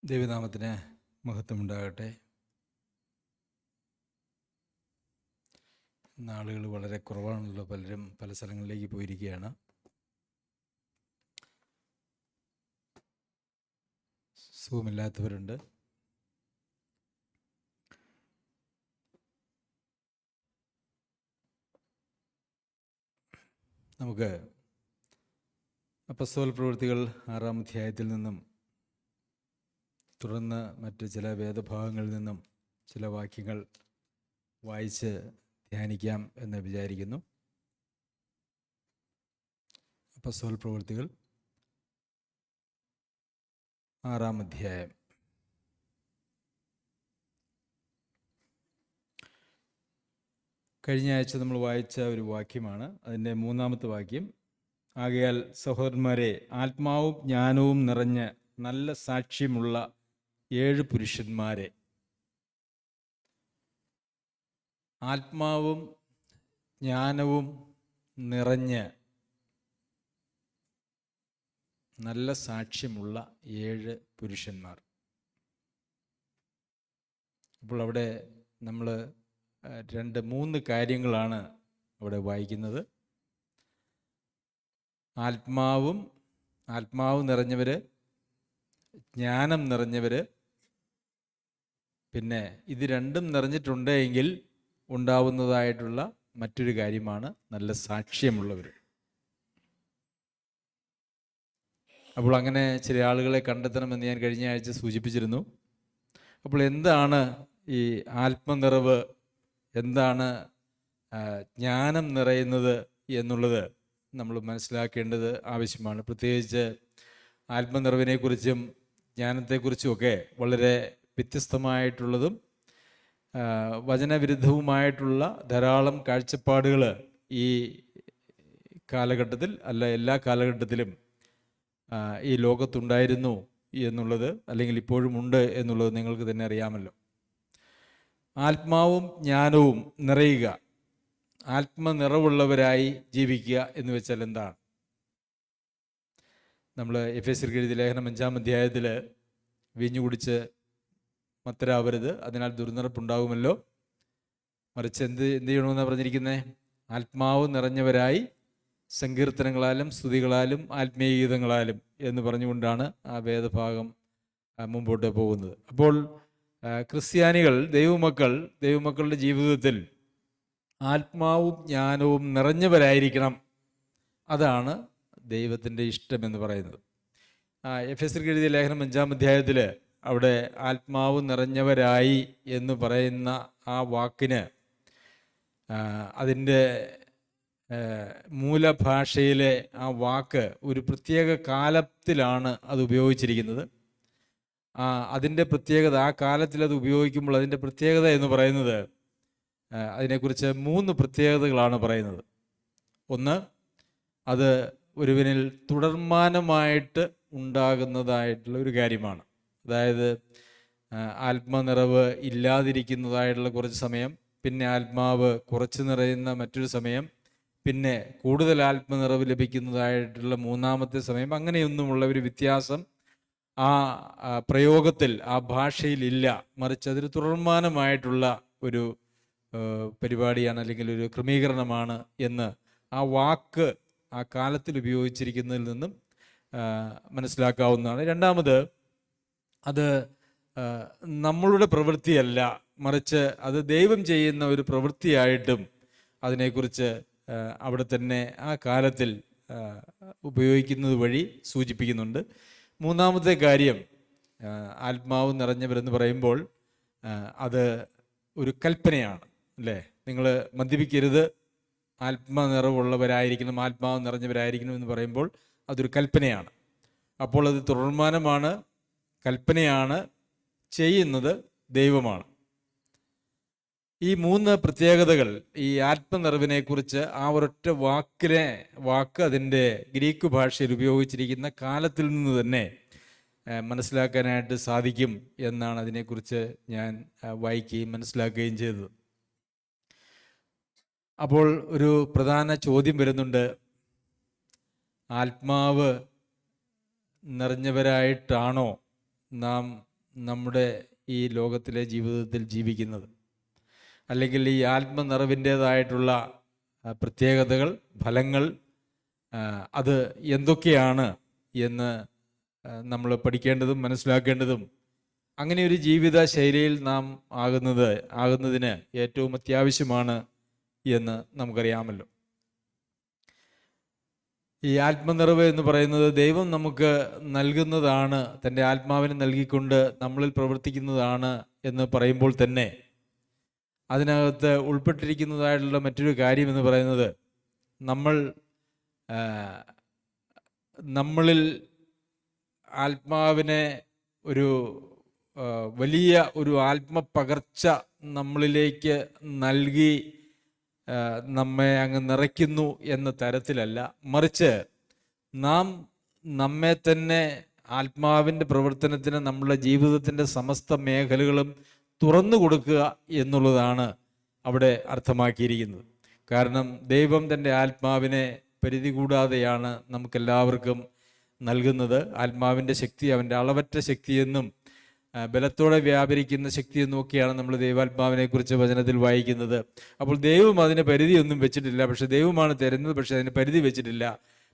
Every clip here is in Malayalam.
ദൈവനാമത്തിന് മഹത്വമുണ്ടാകട്ടെ. നാളുകൾ വളരെ കുറവാണല്ലോ, പലരും പല സ്ഥലങ്ങളിലേക്ക് പോയിരിക്കുകയാണ്. സുഖമില്ലാത്തവരുണ്ട്. നമുക്ക് അപ്പസ്തോല പ്രവൃത്തികൾ 6-ാം അധ്യായത്തിൽ നിന്നും തുടർന്ന് മറ്റ് ചില വേദഭാഗങ്ങളിൽ നിന്നും ചില വാക്യങ്ങൾ വായിച്ച് ധ്യാനിക്കാം എന്ന് വിചാരിക്കുന്നു. അപ്പസ്തോല പ്രവൃത്തികൾ 6-ാം അധ്യായം. കഴിഞ്ഞ ആഴ്ച നമ്മൾ വായിച്ച ഒരു വാക്യമാണ്, അതിൻ്റെ 3-ാമത്തെ വാക്യം. ആകയാൽ സഹോദരന്മാരെ, ആത്മാവും ജ്ഞാനവും നിറഞ്ഞ നല്ല സാക്ഷ്യമുള്ള 7 പുരുഷന്മാരെ. ആത്മാവും ജ്ഞാനവും നിറഞ്ഞ് നല്ല സാക്ഷ്യമുള്ള 7 പുരുഷന്മാർ. അപ്പോൾ അവിടെ നമ്മൾ 2-3 കാര്യങ്ങളാണ് അവിടെ വായിക്കുന്നത്. ആത്മാവ് നിറഞ്ഞവർ, ജ്ഞാനം നിറഞ്ഞവർ, പിന്നെ ഇത് രണ്ടും നിറഞ്ഞിട്ടുണ്ടെങ്കിൽ ഉണ്ടാവുന്നതായിട്ടുള്ള മറ്റൊരു കാര്യമാണ് നല്ല സാക്ഷ്യമുള്ളവർ. അപ്പോൾ അങ്ങനെ ചില ആളുകളെ കണ്ടെത്തണമെന്ന് ഞാൻ കഴിഞ്ഞ ആഴ്ച സൂചിപ്പിച്ചിരുന്നു. അപ്പോൾ എന്താണ് ഈ ആത്മനിറവ്, എന്താണ് ജ്ഞാനം നിറയുന്നത് എന്നുള്ളത് നമ്മൾ മനസ്സിലാക്കേണ്ടത് ആവശ്യമാണ്. പ്രത്യേകിച്ച് ആത്മനിറവിനെക്കുറിച്ചും ജ്ഞാനത്തെക്കുറിച്ചുമൊക്കെ വളരെ വ്യത്യസ്തമായിട്ടുള്ളതും വചനവിരുദ്ധവുമായിട്ടുള്ള ധാരാളം കാഴ്ചപ്പാടുകൾ ഈ കാലഘട്ടത്തിൽ എല്ലാ കാലഘട്ടത്തിലും ഈ ലോകത്തുണ്ടായിരുന്നു എന്നുള്ളത്, അല്ലെങ്കിൽ ഇപ്പോഴും ഉണ്ട് എന്നുള്ളത് നിങ്ങൾക്ക് തന്നെ അറിയാമല്ലോ. ആത്മാവും ജ്ഞാനവും നിറയുക, ആത്മനിറവുള്ളവരായി ജീവിക്കുക എന്ന് വെച്ചാൽ എന്താണ്? നമ്മൾ എഫേസ്യർക്ക് എഴുതിയ ലേഖനം 5-ാം അധ്യായത്തിൽ വീഞ്ഞു കുടിച്ച് മത്തരാവരുത്, അതിനാൽ ദുർനിറപ്പുണ്ടാകുമല്ലോ, മറിച്ച് എന്ത് ചെയ്യണമെന്നാണ് പറഞ്ഞിരിക്കുന്നത്? ആത്മാവ് നിറഞ്ഞവരായി സങ്കീർത്തനങ്ങളാലും സ്തുതികളാലും ആത്മീയഗീതങ്ങളാലും എന്ന് പറഞ്ഞുകൊണ്ടാണ് ആ വേദഭാഗം മുമ്പോട്ട് പോകുന്നത്. അപ്പോൾ ക്രിസ്ത്യാനികൾ, ദൈവമക്കളുടെ ജീവിതത്തിൽ ആത്മാവും ജ്ഞാനവും നിറഞ്ഞവരായിരിക്കണം. അതാണ് ദൈവത്തിൻ്റെ ഇഷ്ടമെന്ന് പറയുന്നത്. എഫേസ്യർക്ക് എഴുതിയ ലേഖനം 5-ാം അധ്യായത്തിൽ അവിടെ ആത്മാവ് നിറഞ്ഞവരായി എന്ന് പറയുന്ന ആ വാക്കിന് അതിൻ്റെ മൂലഭാഷയിലെ ആ വാക്ക് ഒരു പ്രത്യേക കാലത്തിലാണ് അത് ഉപയോഗിച്ചിരിക്കുന്നത്. അതിൻ്റെ പ്രത്യേകത, ആ കാലത്തിൽ അത് ഉപയോഗിക്കുമ്പോൾ അതിൻ്റെ പ്രത്യേകത എന്ന് പറയുന്നത്, അതിനെക്കുറിച്ച് 3 പ്രത്യേകതകളാണ് പറയുന്നത്. ഒന്ന്, അത് ഒരുവനിൽ തുടർമാനമായിട്ട് ഉണ്ടാകുന്നതായിട്ടുള്ള ഒരു കാര്യമാണ്. അതായത് ആത്മനിറവ് ഇല്ലാതിരിക്കുന്നതായിട്ടുള്ള കുറച്ച് സമയം, പിന്നെ ആത്മാവ് കുറച്ച് നിറയുന്ന മറ്റൊരു സമയം, പിന്നെ കൂടുതൽ ആത്മനിറവ് ലഭിക്കുന്നതായിട്ടുള്ള 3-ാമത്തെ സമയം. അങ്ങനെയൊന്നുമുള്ള ഒരു വ്യത്യാസം ആ പ്രയോഗത്തിൽ, ആ ഭാഷയിലില്ല. മറിച്ച് അതൊരു തുടർമാനമായിട്ടുള്ള ഒരു പരിപാടിയാണ്, അല്ലെങ്കിൽ ഒരു ക്രമീകരണമാണ് എന്ന് ആ വാക്ക് ആ കാലത്തിൽ ഉപയോഗിച്ചിരിക്കുന്നതിൽ നിന്നും മനസ്സിലാക്കാവുന്നതാണ്. രണ്ടാമത്, അത് നമ്മളുടെ പ്രവൃത്തിയല്ല, മറിച്ച് അത് ദൈവം ചെയ്യുന്ന ഒരു പ്രവൃത്തിയായിട്ടും അതിനെക്കുറിച്ച് അവിടെ തന്നെ ആ കാലത്തിൽ ഉപയോഗിക്കുന്നത് വഴി സൂചിപ്പിക്കുന്നുണ്ട്. 3-ാമത്തെ കാര്യം, ആത്മാവ് നിറഞ്ഞവരെന്ന് പറയുമ്പോൾ അത് ഒരു കൽപ്പനയാണ്, അല്ലേ? നിങ്ങൾ മദ്യപിക്കരുത്, ആത്മനിറവുള്ളവരായിരിക്കണം, ആത്മാവ് നിറഞ്ഞവരായിരിക്കണം എന്ന് പറയുമ്പോൾ അതൊരു കൽപ്പനയാണ്. അപ്പോൾ അത് തുടർമാനമാണ്, കൽപ്പനയാണ്, ചെയ്യുന്നത് ദൈവമാണ്. ഈ 3 പ്രത്യേകതകൾ ഈ ആത്മനിറവിനെക്കുറിച്ച് ആ ഒരൊറ്റ വാക്ക് അതിൻ്റെ ഗ്രീക്ക് ഭാഷയിൽ ഉപയോഗിച്ചിരിക്കുന്ന കാലത്തിൽ നിന്ന് തന്നെ മനസ്സിലാക്കാനായിട്ട് സാധിക്കും എന്നാണ് അതിനെക്കുറിച്ച് ഞാൻ വായിക്കുകയും മനസ്സിലാക്കുകയും ചെയ്തത്. അപ്പോൾ ഒരു പ്രധാന ചോദ്യം വരുന്നുണ്ട്, ആത്മാവ് നിറഞ്ഞവരായിട്ടാണോ നാം നമ്മുടെ ഈ ലോകത്തിലെ ജീവിതത്തിൽ ജീവിക്കുന്നത്, അല്ലെങ്കിൽ ഈ ആത്മനിറവിൻ്റേതായിട്ടുള്ള പ്രത്യേകതകൾ, ഫലങ്ങൾ അത് എന്തൊക്കെയാണ് എന്ന് നമ്മൾ പഠിക്കേണ്ടതും മനസ്സിലാക്കേണ്ടതും, അങ്ങനെ ഒരു ജീവിത ശൈലിയിൽ നാം ആകുന്നതിന് ഏറ്റവും അത്യാവശ്യമാണ് എന്ന് നമുക്കറിയാമല്ലോ. ഈ ആത്മനിറവ് എന്ന് പറയുന്നത് ദൈവം നമുക്ക് നൽകുന്നതാണ്, തൻ്റെ ആത്മാവിനെ നൽകിക്കൊണ്ട് നമ്മളിൽ പ്രവർത്തിക്കുന്നതാണ് എന്ന് പറയുമ്പോൾ തന്നെ അതിനകത്ത് ഉൾപ്പെട്ടിരിക്കുന്നതായിട്ടുള്ള മറ്റൊരു കാര്യം എന്ന് പറയുന്നത്, നമ്മളിൽ ആത്മാവിനെ ഒരു വലിയ ഒരു ആത്മപകർച്ച നമ്മളിലേക്ക് നൽകി നമ്മെ അങ്ങ് നിറയ്ക്കുന്നു എന്ന തരത്തിലല്ല, മറിച്ച് നാം നമ്മെ തന്നെ ആത്മാവിൻ്റെ പ്രവർത്തനത്തിന് നമ്മുടെ ജീവിതത്തിൻ്റെ സമസ്ത മേഖലകളും തുറന്നു കൊടുക്കുക എന്നുള്ളതാണ് അവിടെ അർത്ഥമാക്കിയിരിക്കുന്നത്. കാരണം ദൈവം തൻ്റെ ആത്മാവിനെ പരിധി കൂടാതെയാണ് നമുക്കെല്ലാവർക്കും നൽകുന്നത്. ആത്മാവിൻ്റെ ശക്തി അവൻ്റെ അളവറ്റ ശക്തിയെന്നും ബലത്തോടെ വ്യാപരിക്കുന്ന ശക്തിയെന്നും ഒക്കെയാണ് നമ്മൾ ദൈവാത്മാവിനെ കുറിച്ച് വചനത്തിൽ വായിക്കുന്നത്. അപ്പോൾ ദൈവം അതിന് പരിധിയൊന്നും വെച്ചിട്ടില്ല, പക്ഷെ ദൈവമാണ് തരുന്നത്, പക്ഷെ അതിന് പരിധി വെച്ചിട്ടില്ല.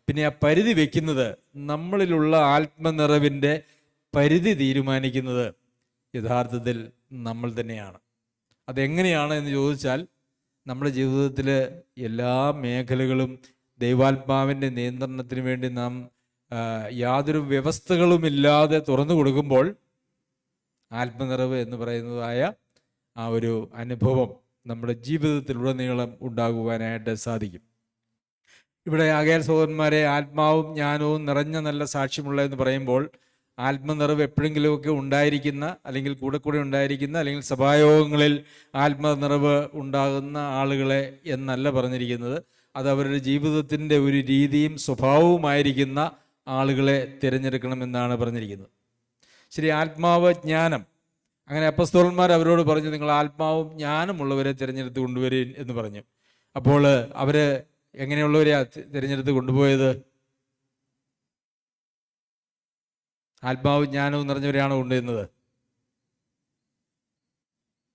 പിന്നെ ആ പരിധി വെക്കുന്നത്, നമ്മളിലുള്ള ആത്മനിറവിൻ്റെ പരിധി തീരുമാനിക്കുന്നത് യഥാർത്ഥത്തിൽ നമ്മൾ തന്നെയാണ്. അതെങ്ങനെയാണ് എന്ന് ചോദിച്ചാൽ, നമ്മുടെ ജീവിതത്തിൽ എല്ലാ മേഖലകളും ദൈവാത്മാവിൻ്റെ നിയന്ത്രണത്തിന് വേണ്ടി നാം യാതൊരു വ്യവസ്ഥകളുമില്ലാതെ തുറന്നു കൊടുക്കുമ്പോൾ ആത്മനിറവ് എന്ന് പറയുന്നതായ ആ ഒരു അനുഭവം നമ്മുടെ ജീവിതത്തിലുടനീളം ഉണ്ടാകുവാനായിട്ട് സാധിക്കും. ഇവിടെ ആകയാൽ സഹോദരന്മാരെ, ആത്മാവും ജ്ഞാനവും നിറഞ്ഞ നല്ല സാക്ഷ്യമുള്ള എന്ന് പറയുമ്പോൾ ആത്മനിറവ് എപ്പോഴെങ്കിലുമൊക്കെ ഉണ്ടായിരിക്കുന്ന, അല്ലെങ്കിൽ കൂടെ ഉണ്ടായിരിക്കുന്ന, അല്ലെങ്കിൽ സഭായോഗങ്ങളിൽ ആത്മനിറവ് ഉണ്ടാകുന്ന ആളുകളെ എന്നല്ല പറഞ്ഞിരിക്കുന്നത്. അത് അവരുടെ ജീവിതത്തിൻ്റെ ഒരു രീതിയും സ്വഭാവവുമായിരിക്കുന്ന ആളുകളെ തിരഞ്ഞെടുക്കണമെന്നാണ് പറഞ്ഞിരിക്കുന്നത്. ശരി, ആത്മാവ് ജ്ഞാനം, അങ്ങനെ അപ്പസ്തോലന്മാർ അവരോട് പറഞ്ഞു, നിങ്ങൾ ആത്മാവും ജ്ഞാനമുള്ളവരെ തിരഞ്ഞെടുത്ത് കൊണ്ടുവരും എന്ന് പറഞ്ഞു. അപ്പോൾ അവർ എങ്ങനെയുള്ളവരെയാ തിരഞ്ഞെടുത്ത് കൊണ്ടുപോയത്? ആത്മാവും ജ്ഞാനവും നിറഞ്ഞവരെയാണോ കൊണ്ടുവരുന്നത്?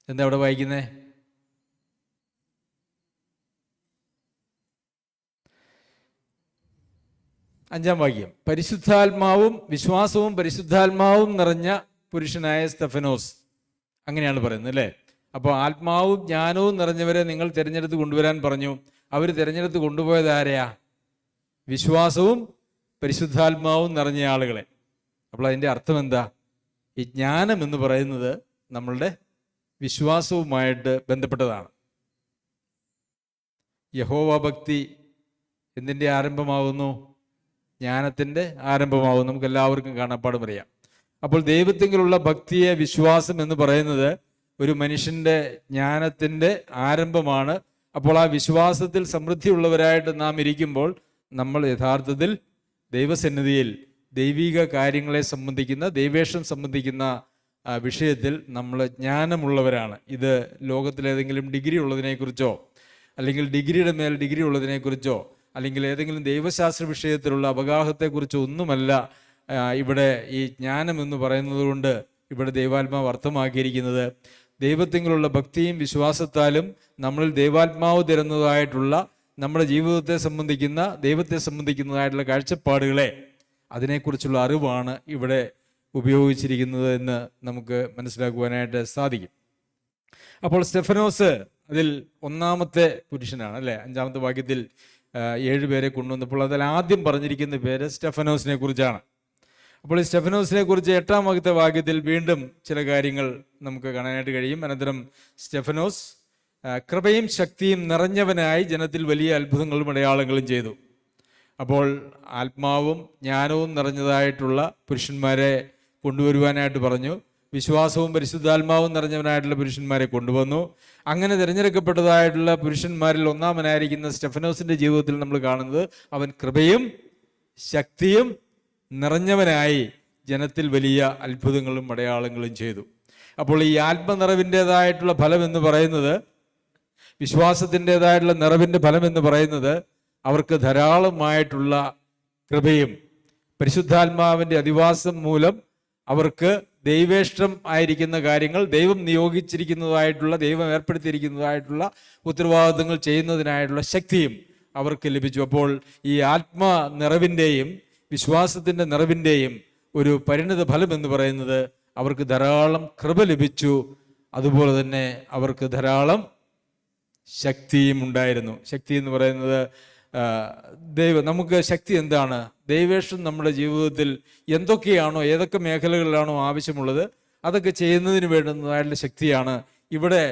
എന്താ അവിടെ വായിക്കുന്നേ? അഞ്ചാം വാക്യം, പരിശുദ്ധാത്മാവും വിശ്വാസവും പരിശുദ്ധാത്മാവും നിറഞ്ഞ പുരുഷനായ സ്തെഫനോസ്, അങ്ങനെയാണ് പറയുന്നത് അല്ലേ. അപ്പോൾ ആത്മാവും ജ്ഞാനവും നിറഞ്ഞവരെ നിങ്ങൾ തിരഞ്ഞെടുത്ത് കൊണ്ടുവരാൻ പറഞ്ഞു. അവർ തിരഞ്ഞെടുത്ത് കൊണ്ടുപോയത് ആരെയാ? വിശ്വാസവും പരിശുദ്ധാത്മാവും നിറഞ്ഞ ആളുകളെ. അപ്പോൾ അതിൻ്റെ അർത്ഥം എന്താ? ഈ ജ്ഞാനം എന്ന് പറയുന്നത് നമ്മളുടെ വിശ്വാസവുമായിട്ട് ബന്ധപ്പെട്ടതാണ്. യഹോവ ഭക്തി എന്തിൻ്റെ ആരംഭമാകുന്നു? ജ്ഞാനത്തിൻ്റെ ആരംഭമാകുന്നു. നമുക്ക് എല്ലാവർക്കും കാണാപ്പാടും അറിയാം. അപ്പോൾ ദൈവത്തിലുള്ള ഭക്തിയെ, വിശ്വാസം എന്ന് പറയുന്നത് ഒരു മനുഷ്യൻ്റെ ജ്ഞാനത്തിൻ്റെ ആരംഭമാണ്. അപ്പോൾ ആ വിശ്വാസത്തിൽ സമൃദ്ധിയുള്ളവരായിട്ട് നാം ഇരിക്കുമ്പോൾ നമ്മൾ യഥാർത്ഥത്തിൽ ദൈവസന്നിധിയിൽ ദൈവിക കാര്യങ്ങളെ സംബന്ധിക്കുന്ന, ദൈവേഷം സംബന്ധിക്കുന്ന വിഷയത്തിൽ നമ്മൾ ജ്ഞാനമുള്ളവരാണ്. ഇത് ലോകത്തിലേതെങ്കിലും ഡിഗ്രി ഉള്ളതിനെക്കുറിച്ചോ, അല്ലെങ്കിൽ ഡിഗ്രിയുടെ മേൽ ഡിഗ്രി ഉള്ളതിനെക്കുറിച്ചോ, അല്ലെങ്കിൽ ഏതെങ്കിലും ദൈവശാസ്ത്ര വിഷയത്തിലുള്ള അവഗാഹത്തെക്കുറിച്ചോ ഒന്നുമല്ല ഇവിടെ ഈ ജ്ഞാനം എന്ന് പറയുന്നത് കൊണ്ട് ഇവിടെ ദൈവാത്മാവ് അർത്ഥമാക്കിയിരിക്കുന്നത്. ദൈവത്തിലുള്ള ഭക്തിയും വിശ്വാസത്താലും നമ്മളിൽ ദൈവാത്മാവ് തരുന്നതായിട്ടുള്ള നമ്മുടെ ജീവിതത്തെ സംബന്ധിക്കുന്ന, ദൈവത്തെ സംബന്ധിക്കുന്നതായിട്ടുള്ള കാഴ്ചപ്പാടുകളെ, അതിനെക്കുറിച്ചുള്ള അറിവാണ് ഇവിടെ ഉപയോഗിച്ചിരിക്കുന്നത് എന്ന് നമുക്ക് മനസ്സിലാക്കുവാനായിട്ട് സാധിക്കും. അപ്പോൾ സ്തെഫനോസ് അതിൽ ഒന്നാമത്തെ പുരുഷനാണ് അല്ലേ. അഞ്ചാമത്തെ വാക്യത്തിൽ 7 പേരെ കൊണ്ടുവന്നപ്പോൾ അതിൽ ആദ്യം പറഞ്ഞിരിക്കുന്ന പേര് സ്റ്റെഫനോസിനെ കുറിച്ചാണ്. അപ്പോൾ ഈ സ്റ്റെഫനോസിനെ കുറിച്ച് 8-ാമത്തെ വാക്യത്തിൽ വീണ്ടും ചില കാര്യങ്ങൾ നമുക്ക് കാണാനായിട്ട് കഴിയും. അനന്തരം സ്റ്റെഫനോസ് കൃപയും ശക്തിയും നിറഞ്ഞവനായി ജനത്തിൽ വലിയ അത്ഭുതങ്ങളും അടയാളങ്ങളും ചെയ്തു. അപ്പോൾ ആത്മാവും ജ്ഞാനവും നിറഞ്ഞതായിട്ടുള്ള പുരുഷന്മാരെ കൊണ്ടുവരുവാനായിട്ട് പറഞ്ഞു. വിശ്വാസവും പരിശുദ്ധാത്മാവും നിറഞ്ഞവനായിട്ടുള്ള പുരുഷന്മാരെ കൊണ്ടുവന്നു. അങ്ങനെ തിരഞ്ഞെടുക്കപ്പെട്ടതായിട്ടുള്ള പുരുഷന്മാരിൽ ഒന്നാമനായിരിക്കുന്ന സ്റ്റെഫനോസിന്റെ ജീവിതത്തിൽ നമ്മൾ കാണുന്നത്, അവൻ കൃപയും ശക്തിയും നിറഞ്ഞവനായി ജനത്തിൽ വലിയ അത്ഭുതങ്ങളും അടയാളങ്ങളും ചെയ്തു. അപ്പോൾ ഈ ആത്മനിറവിൻ്റെതായിട്ടുള്ള ഫലം എന്ന് പറയുന്നത്, വിശ്വാസത്തിൻ്റെതായിട്ടുള്ള നിറവിൻ്റെ ഫലം എന്ന് പറയുന്നത്, അവർക്ക് ധാരാളമായിട്ടുള്ള കൃപയും പരിശുദ്ധാത്മാവിൻ്റെ അധിവാസം മൂലം അവർക്ക് ദൈവേഷ്ടം ആയിരിക്കുന്ന കാര്യങ്ങൾ, ദൈവം നിയോഗിച്ചിരിക്കുന്നതായിട്ടുള്ള, ദൈവം ഏർപ്പെടുത്തിയിരിക്കുന്നതായിട്ടുള്ള ഉത്തരവാദിത്തങ്ങൾ ചെയ്യുന്നതിനായിട്ടുള്ള ശക്തിയും അവർക്ക് ലഭിച്ചു. അപ്പോൾ ഈ ആത്മ നിറവിൻ്റെയും വിശ്വാസത്തിൻ്റെ നിറവിൻ്റെയും ഒരു പരിണിത ഫലം എന്ന് പറയുന്നത് അവർക്ക് ധാരാളം കൃപ ലഭിച്ചു. അതുപോലെ തന്നെ അവർക്ക് ധാരാളം ശക്തിയും ഉണ്ടായിരുന്നു. ശക്തി എന്ന് പറയുന്നത് നമുക്ക് ശക്തി എന്താണ്? ദൈവേഷ്ടം നമ്മുടെ ജീവിതത്തിൽ എന്തൊക്കെയാണോ, ഏതൊക്കെ മേഖലകളിലാണോ ആവശ്യമുള്ളത് അതൊക്കെ ചെയ്യുന്നതിന് വേണ്ടുന്നതായിട്ടുള്ള ശക്തിയാണ്. ഇവിടെ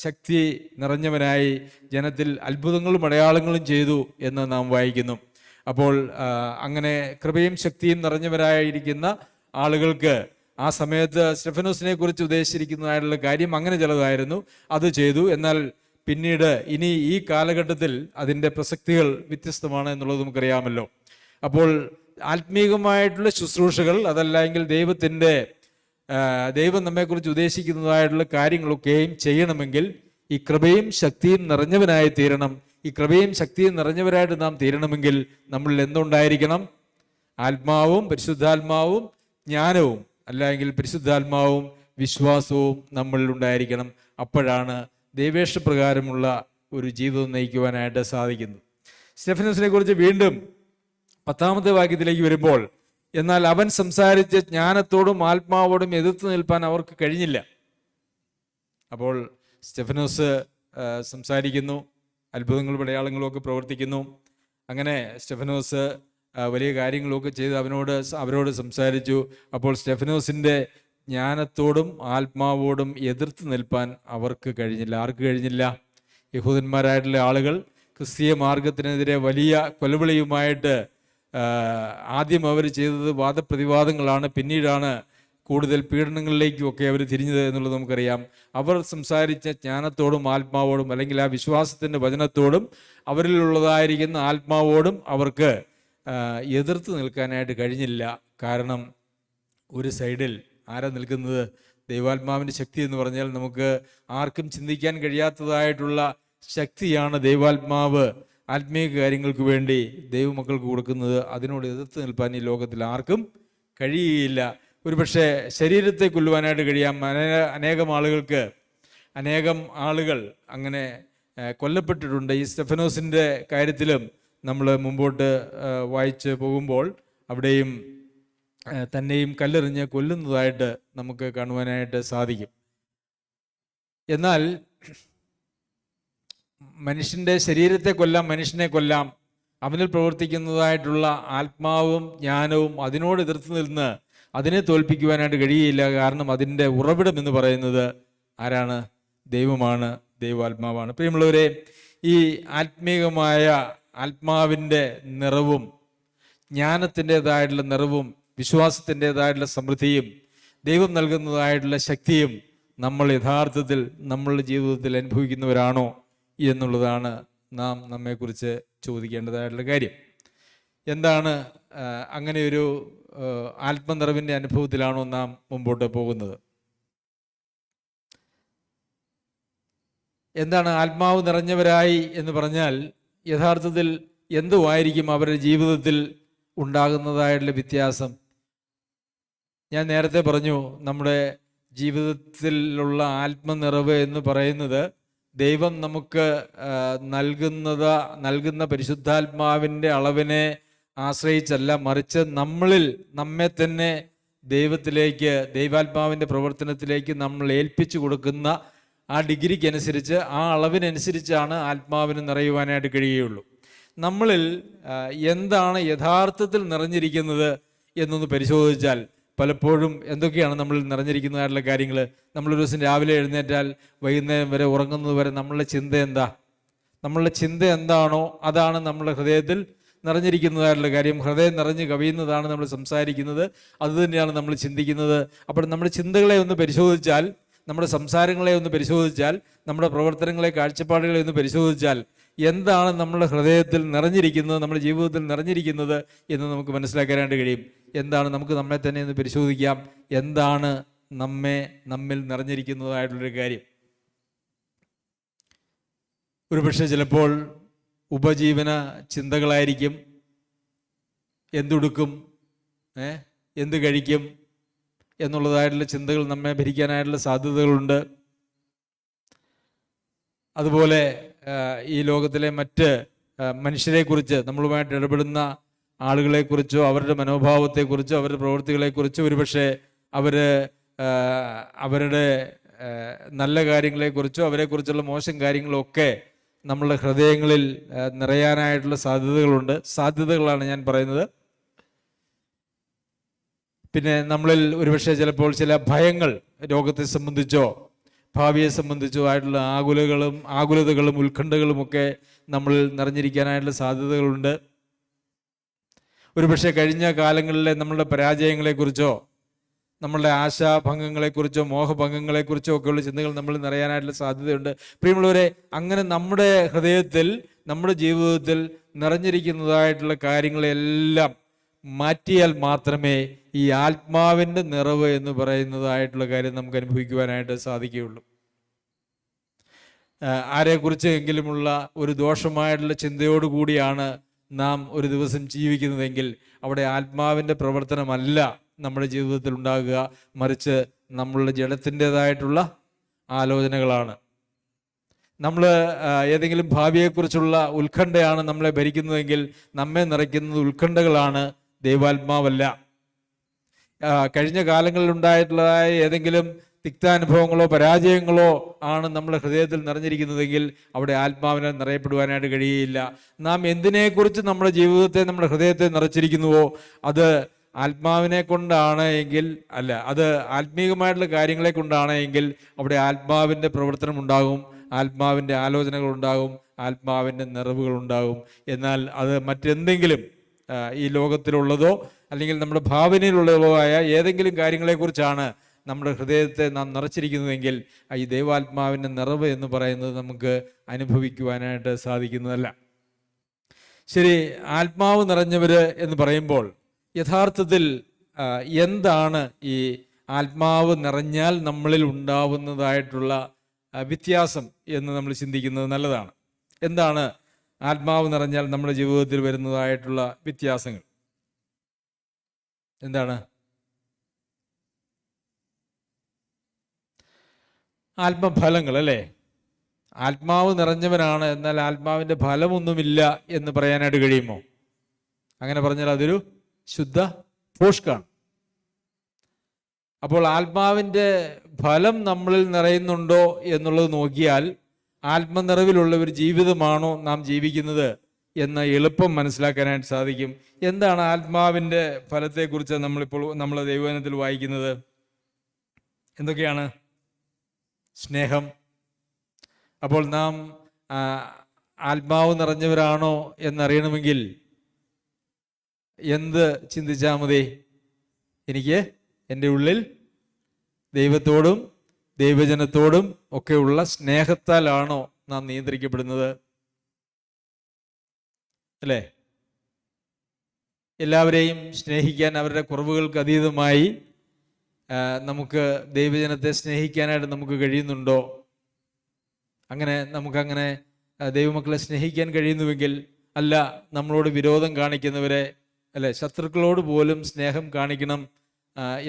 ശക്തി നിറഞ്ഞവനായി ജനത്തിൽ അത്ഭുതങ്ങളും അടയാളങ്ങളും ചെയ്തു എന്ന് നാം വായിക്കുന്നു. അപ്പോൾ അങ്ങനെ കൃപയും ശക്തിയും നിറഞ്ഞവരായിരിക്കുന്ന ആളുകൾക്ക് ആ സമയത്ത് സ്റ്റെഫനോസിനെ കുറിച്ച് ഉദ്ദേശിച്ചിരിക്കുന്നതായിട്ടുള്ള കാര്യം അങ്ങനെ ചിലതായിരുന്നു, അത് ചെയ്തു. എന്നാൽ പിന്നീട് ഇനി ഈ കാലഘട്ടത്തിൽ അതിൻ്റെ പ്രസക്തികൾ വ്യത്യസ്തമാണ് എന്നുള്ളത് നമുക്കറിയാമല്ലോ. അപ്പോൾ ആത്മീകമായിട്ടുള്ള ശുശ്രൂഷകൾ, അതല്ലെങ്കിൽ ദൈവം നമ്മെക്കുറിച്ച് ഉദ്ദേശിക്കുന്നതായിട്ടുള്ള കാര്യങ്ങളൊക്കെയും ചെയ്യണമെങ്കിൽ ഈ കൃപയും ശക്തിയും നിറഞ്ഞവനായി തീരണം. ഈ കൃപയും ശക്തിയും നിറഞ്ഞവരായിട്ട് നാം തീരണമെങ്കിൽ നമ്മളിൽ എന്തുണ്ടായിരിക്കണം? ആത്മാവും പരിശുദ്ധാത്മാവും ജ്ഞാനവും, അല്ലെങ്കിൽ പരിശുദ്ധാത്മാവും വിശ്വാസവും നമ്മളിൽ ഉണ്ടായിരിക്കണം. അപ്പോഴാണ് ദൈവേഷ്ടപ്രകാരമുള്ള ഒരു ജീവിതം നയിക്കുവാനായിട്ട് സാധിക്കുന്നത്. സ്റ്റെഫനസിനെ കുറിച്ച് വീണ്ടും 10-ാമത്തെ വാക്യത്തിലേക്ക് വരുമ്പോൾ, എന്നാൽ അവൻ സംസാരിച്ച ജ്ഞാനത്തോടും ആത്മാവോടും എതിർത്ത് നിൽപ്പാൻ അവർക്ക് കഴിഞ്ഞില്ല. അപ്പോൾ സ്റ്റെഫനോസ് സംസാരിക്കുന്നു, അത്ഭുതങ്ങളും അടയാളങ്ങളും ഒക്കെ പ്രവർത്തിക്കുന്നു. അങ്ങനെ സ്റ്റെഫനോസ് വലിയ കാര്യങ്ങളൊക്കെ ചെയ്ത് അവരോട് സംസാരിച്ചു. അപ്പോൾ സ്റ്റെഫനോസിൻ്റെ ജ്ഞാനത്തോടും ആത്മാവോടും എതിർത്ത് നിൽപ്പാൻ അവർക്ക് കഴിഞ്ഞില്ല. ആർക്ക് കഴിഞ്ഞില്ല? യഹൂദന്മാരായിട്ടുള്ള ആളുകൾ ക്രിസ്തീയ മാർഗത്തിനെതിരെ വലിയ കൊലവിളിയുമായിട്ട് ആദ്യം അവർ ചെയ്തത് വാദപ്രതിവാദങ്ങളാണ്. പിന്നീടാണ് കൂടുതൽ പീഡനങ്ങളിലേക്കുമൊക്കെ അവർ തിരിഞ്ഞത് എന്നുള്ളത് നമുക്കറിയാം. അവർ സംസാരിച്ച ജ്ഞാനത്തോടും ആത്മാവോടും, അല്ലെങ്കിൽ ആ വിശ്വാസത്തിൻ്റെ വചനത്തോടും അവരിലുള്ളതായിരിക്കുന്ന ആത്മാവോടും അവർക്ക് എതിർത്ത് നിൽക്കാനായിട്ട് കഴിഞ്ഞില്ല. കാരണം ഒരു സൈഡിൽ ആരാ നിൽക്കുന്നത്? ദൈവാത്മാവിൻ്റെ ശക്തി എന്ന് പറഞ്ഞാൽ നമുക്ക് ആർക്കും ചിന്തിക്കാൻ കഴിയാത്തതായിട്ടുള്ള ശക്തിയാണ് ദൈവാത്മാവ് ആത്മീയ കാര്യങ്ങൾക്ക് വേണ്ടി ദൈവമക്കൾക്ക് കൊടുക്കുന്നത്. അതിനോട് എതിർത്ത് നിൽപ്പാൻ ഈ ലോകത്തിൽ ആർക്കും കഴിയുകയില്ല. ഒരുപക്ഷെ ശരീരത്തെ കൊല്ലുവാനായിട്ട് കഴിയാം. അനേകം ആളുകൾ അങ്ങനെ കൊല്ലപ്പെട്ടിട്ടുണ്ട്. ഈ സ്റ്റെഫനോസിൻ്റെ കാര്യത്തിലും നമ്മൾ മുമ്പോട്ട് വായിച്ച് പോകുമ്പോൾ അവിടെയും തന്നെയും കല്ലെറിഞ്ഞ് കൊല്ലുന്നതായിട്ട് നമുക്ക് കാണുവാനായിട്ട് സാധിക്കും. എന്നാൽ മനുഷ്യൻ്റെ ശരീരത്തെ കൊല്ലാം, മനുഷ്യനെ കൊല്ലാം, അവനിൽ പ്രവർത്തിക്കുന്നതായിട്ടുള്ള ആത്മാവും ജ്ഞാനവും അതിനോട് എതിർത്ത് നിന്ന് അതിനെ തോൽപ്പിക്കുവാനായിട്ട് കഴിയുകയില്ല. കാരണം അതിൻ്റെ ഉറവിടം എന്ന് പറയുന്നത് ആരാണ്? ദൈവമാണ്, ദൈവാത്മാവാണ്. പ്രിയമുള്ളവരെ, ഈ ആത്മാവിൻ്റെ നിറവും ജ്ഞാനത്തിൻ്റെതായിട്ടുള്ള നിറവും വിശ്വാസത്തിൻ്റെതായിട്ടുള്ള സമൃദ്ധിയും ദൈവം നൽകുന്നതായിട്ടുള്ള ശക്തിയും നമ്മൾ യഥാർത്ഥത്തിൽ നമ്മളുടെ ജീവിതത്തിൽ അനുഭവിക്കുന്നവരാണോ എന്നുള്ളതാണ് നാം നമ്മെക്കുറിച്ച് ചോദിക്കേണ്ടതായിട്ടുള്ള കാര്യം. എന്താണ് അങ്ങനെയൊരു ആത്മനിറവിൻ്റെ അനുഭവത്തിലാണോ നാം മുമ്പോട്ട് പോകുന്നത്? എന്താണ് ആത്മാവ് നിറഞ്ഞവരായി എന്ന് പറഞ്ഞാൽ യഥാർത്ഥത്തിൽ എന്തുമായിരിക്കും അവരുടെ ജീവിതത്തിൽ ഉണ്ടാകുന്നതായിട്ടുള്ള വ്യത്യാസം? ഞാൻ നേരത്തെ പറഞ്ഞു, നമ്മുടെ ജീവിതത്തിലുള്ള ആത്മനിറവ് എന്ന് പറയുന്നത് ദൈവം നമുക്ക് നൽകുന്ന പരിശുദ്ധാത്മാവിൻ്റെ അളവിനെ ആശ്രയിച്ചല്ല, മറിച്ച് നമ്മെ തന്നെ ദൈവത്തിലേക്ക്, ദൈവാത്മാവിൻ്റെ പ്രവർത്തനത്തിലേക്ക് നമ്മൾ ഏൽപ്പിച്ചു കൊടുക്കുന്ന ആ ഡിഗ്രിക്കനുസരിച്ച്, ആ അളവിനനുസരിച്ചാണ് ആത്മാവിന് നിറയുവാനായിട്ട് കഴിയുകയുള്ളൂ. നമ്മളിൽ എന്താണ് യഥാർത്ഥത്തിൽ നിറഞ്ഞിരിക്കുന്നത് എന്നൊന്ന് പരിശോധിച്ചാൽ പലപ്പോഴും എന്തൊക്കെയാണ് നമ്മളിൽ നിറഞ്ഞിരിക്കുന്നതായിട്ടുള്ള കാര്യങ്ങൾ? നമ്മളൊരു ദിവസം രാവിലെ എഴുന്നേറ്റാൽ വൈകുന്നേരം വരെ ഉറങ്ങുന്നത് വരെ നമ്മളുടെ ചിന്ത എന്താണോ അതാണ് നമ്മുടെ ഹൃദയത്തിൽ നിറഞ്ഞിരിക്കുന്നതായിട്ടുള്ള കാര്യം. ഹൃദയം നിറഞ്ഞ് കവിയുന്നതാണ് നമ്മൾ സംസാരിക്കുന്നത്, അതുതന്നെയാണ് നമ്മൾ ചിന്തിക്കുന്നത്. അപ്പോൾ നമ്മുടെ ചിന്തകളെ ഒന്ന് പരിശോധിച്ചാൽ, നമ്മുടെ സംസാരങ്ങളെ ഒന്ന് പരിശോധിച്ചാൽ, നമ്മുടെ പ്രവർത്തനങ്ങളെ, കാഴ്ചപ്പാടുകളെ ഒന്ന് പരിശോധിച്ചാൽ എന്താണ് നമ്മുടെ ഹൃദയത്തിൽ നിറഞ്ഞിരിക്കുന്നത്, നമ്മുടെ ജീവിതത്തിൽ നിറഞ്ഞിരിക്കുന്നത് എന്ന് നമുക്ക് മനസ്സിലാക്കാനായിട്ട് കഴിയും. എന്താണ്? നമുക്ക് നമ്മെ തന്നെ ഒന്ന് പരിശോധിക്കാം. എന്താണ് നമ്മിൽ നിറഞ്ഞിരിക്കുന്നതായിട്ടുള്ളൊരു കാര്യം? ഒരുപക്ഷെ ചിലപ്പോൾ ഉപജീവന ചിന്തകളായിരിക്കും. എന്തുടുക്കും, എന്ത് കഴിക്കും, എന്നുള്ളതായിട്ടുള്ള ചിന്തകൾ നമ്മെ ഭരിക്കാനായിട്ടുള്ള സാധ്യതകളുണ്ട്. അതുപോലെ ഈ ലോകത്തിലെ മറ്റ് മനുഷ്യരെക്കുറിച്ച്, നമ്മളുമായിട്ട് ഇടപെടുന്ന ആളുകളെക്കുറിച്ചോ അവരുടെ മനോഭാവത്തെക്കുറിച്ചോ അവരുടെ പ്രവൃത്തികളെക്കുറിച്ചോ ഒരുപക്ഷെ അവരുടെ നല്ല കാര്യങ്ങളെക്കുറിച്ചോ അവരെക്കുറിച്ചുള്ള മോശം കാര്യങ്ങളൊക്കെ നമ്മളുടെ ഹൃദയങ്ങളിൽ നിറയാനായിട്ടുള്ള സാധ്യതകളാണ് ഞാൻ പറയുന്നത്. പിന്നെ നമ്മളിൽ ഒരുപക്ഷെ ചിലപ്പോൾ ചില ഭയങ്ങൾ, രോഗത്തെ സംബന്ധിച്ചോ ഭാവിയെ സംബന്ധിച്ചോ ആയിട്ടുള്ള ആകുലതകളും ഉത്കണ്ഠകളും ഒക്കെ നമ്മളിൽ നിറഞ്ഞിരിക്കാനായിട്ടുള്ള സാധ്യതകളുണ്ട്. ഒരുപക്ഷെ കഴിഞ്ഞ കാലങ്ങളിലെ നമ്മളുടെ പരാജയങ്ങളെക്കുറിച്ചോ നമ്മളുടെ ആശാഭംഗങ്ങളെക്കുറിച്ചോ മോഹഭംഗങ്ങളെക്കുറിച്ചോ ഒക്കെയുള്ള ചിന്തകൾ നമ്മൾ നിറയാനായിട്ടുള്ള സാധ്യതയുണ്ട്. പ്രിയമുള്ളവരെ, അങ്ങനെ നമ്മുടെ ഹൃദയത്തിൽ, നമ്മുടെ ജീവിതത്തിൽ നിറഞ്ഞിരിക്കുന്നതായിട്ടുള്ള കാര്യങ്ങളെല്ലാം മാറ്റിയാൽ മാത്രമേ ഈ ആത്മാവിൻ്റെ നിറവ് എന്ന് പറയുന്നതായിട്ടുള്ള കാര്യം നമുക്ക് അനുഭവിക്കുവാനായിട്ട് സാധിക്കുകയുള്ളൂ. ആരെക്കുറിച്ചെങ്കിലുമുള്ള ഒരു ദോഷമായിട്ടുള്ള ചിന്തയോടുകൂടിയാണ് നാം ഒരു ദിവസം ജീവിക്കുന്നതെങ്കിൽ അവിടെ ആത്മാവിൻ്റെ പ്രവർത്തനമല്ല നമ്മുടെ ജീവിതത്തിൽ ഉണ്ടാകുക, മറിച്ച് നമ്മളുടെ ജഡത്തിൻ്റെതായിട്ടുള്ള ആലോചനകളാണ്. നമ്മൾ ഏതെങ്കിലും ഭാവിയെക്കുറിച്ചുള്ള ഉത്കണ്ഠയാണ് നമ്മളെ ഭരിക്കുന്നതെങ്കിൽ നമ്മെ നിറയ്ക്കുന്നത് ഉത്കണ്ഠകളാണ്, ദൈവാത്മാവല്ല. കഴിഞ്ഞ കാലങ്ങളിൽ ഉണ്ടായിട്ടുള്ളതായ ഏതെങ്കിലും തിക്താനുഭവങ്ങളോ പരാജയങ്ങളോ ആണ് നമ്മുടെ ഹൃദയത്തിൽ നിറഞ്ഞിരിക്കുന്നതെങ്കിൽ അവിടെ ആത്മാവിനെ നിറയപ്പെടുവാനായിട്ട് കഴിയുകയില്ല. നാം എന്തിനെക്കുറിച്ച് നമ്മുടെ ജീവിതത്തെ, നമ്മുടെ ഹൃദയത്തെ നിറച്ചിരിക്കുന്നുവോ അത് ആത്മാവിനെ കൊണ്ടാണ് എങ്കിൽ, അല്ല, അത് ആത്മീകമായിട്ടുള്ള കാര്യങ്ങളെ കൊണ്ടാണ് എങ്കിൽ അവിടെ ആത്മാവിൻ്റെ പ്രവർത്തനം ഉണ്ടാകും, ആത്മാവിൻ്റെ ആലോചനകൾ ഉണ്ടാകും, ആത്മാവിൻ്റെ നിറവുകൾ ഉണ്ടാകും. എന്നാൽ അത് മറ്റെന്തെങ്കിലും ഈ ലോകത്തിലുള്ളതോ അല്ലെങ്കിൽ നമ്മുടെ ഭാവനയിലുള്ളതോ ആയ ഏതെങ്കിലും കാര്യങ്ങളെക്കുറിച്ചാണ് നമ്മുടെ ഹൃദയത്തെ നാം നിറച്ചിരിക്കുന്നതെങ്കിൽ ഈ ദൈവാത്മാവിൻ്റെ നിറവ് എന്ന് പറയുന്നത് നമുക്ക് അനുഭവിക്കുവാനായിട്ട് സാധിക്കുന്നതല്ല. ശരി, ആത്മാവ് നിറഞ്ഞവര് എന്ന് പറയുമ്പോൾ യഥാർത്ഥത്തിൽ എന്താണ് ഈ ആത്മാവ് നിറഞ്ഞാൽ നമ്മളിൽ ഉണ്ടാവുന്നതായിട്ടുള്ള വ്യത്യാസം എന്ന് നമ്മൾ ചിന്തിക്കുന്നത് നല്ലതാണ്. എന്താണ് ആത്മാവ് നിറഞ്ഞാൽ നമ്മുടെ ജീവിതത്തിൽ വരുന്നതായിട്ടുള്ള വ്യത്യാസങ്ങൾ? എന്താണ്? ആത്മഫലങ്ങൾ, അല്ലേ? ആത്മാവ് നിറഞ്ഞവനാണ്, എന്നാൽ ആത്മാവിൻ്റെ ഫലമൊന്നുമില്ല എന്ന് പറയാനായിട്ട് കഴിയുമോ? അങ്ങനെ പറഞ്ഞാൽ അതൊരു ശുദ്ധ ഫോഷ്കാണ്. അപ്പോൾ ആത്മാവിൻ്റെ ഫലം നമ്മളിൽ നിറയുന്നുണ്ടോ എന്നുള്ളത് നോക്കിയാൽ ആത്മനിറവിലുള്ള ഒരു ജീവിതമാണോ നാം ജീവിക്കുന്നത് എന്ന് എളുപ്പം മനസ്സിലാക്കാനായിട്ട് സാധിക്കും. എന്താണ് ആത്മാവിൻ്റെ ഫലത്തെക്കുറിച്ച് നമ്മൾ ദൈവവചനത്തിൽ വായിക്കുന്നത്? എന്തൊക്കെയാണ്? സ്നേഹം. അപ്പോൾ നാം ആത്മാവ് നിറഞ്ഞവരാണോ എന്നറിയണമെങ്കിൽ എന്ത് ചിന്തിച്ചാൽ മതി? എനിക്ക് എൻ്റെ ഉള്ളിൽ ദൈവത്തോടും ദൈവജനത്തോടും ഒക്കെയുള്ള സ്നേഹത്താലാണോ നാം നിയന്ത്രിക്കപ്പെടുന്നത്? അല്ലേ? എല്ലാവരെയും സ്നേഹിക്കാൻ, അവരുടെ കുറവുകൾക്ക് അതീതമായി നമുക്ക് ദൈവജനത്തെ സ്നേഹിക്കാനായിട്ട് നമുക്ക് കഴിയുന്നുണ്ടോ? നമുക്കങ്ങനെ ദൈവമക്കളെ സ്നേഹിക്കാൻ കഴിയുന്നുവെങ്കിൽ, അല്ല, നമ്മളോട് വിരോധം കാണിക്കുന്നവരെ, അല്ലെ, ശത്രുക്കളോട് പോലും സ്നേഹം കാണിക്കണം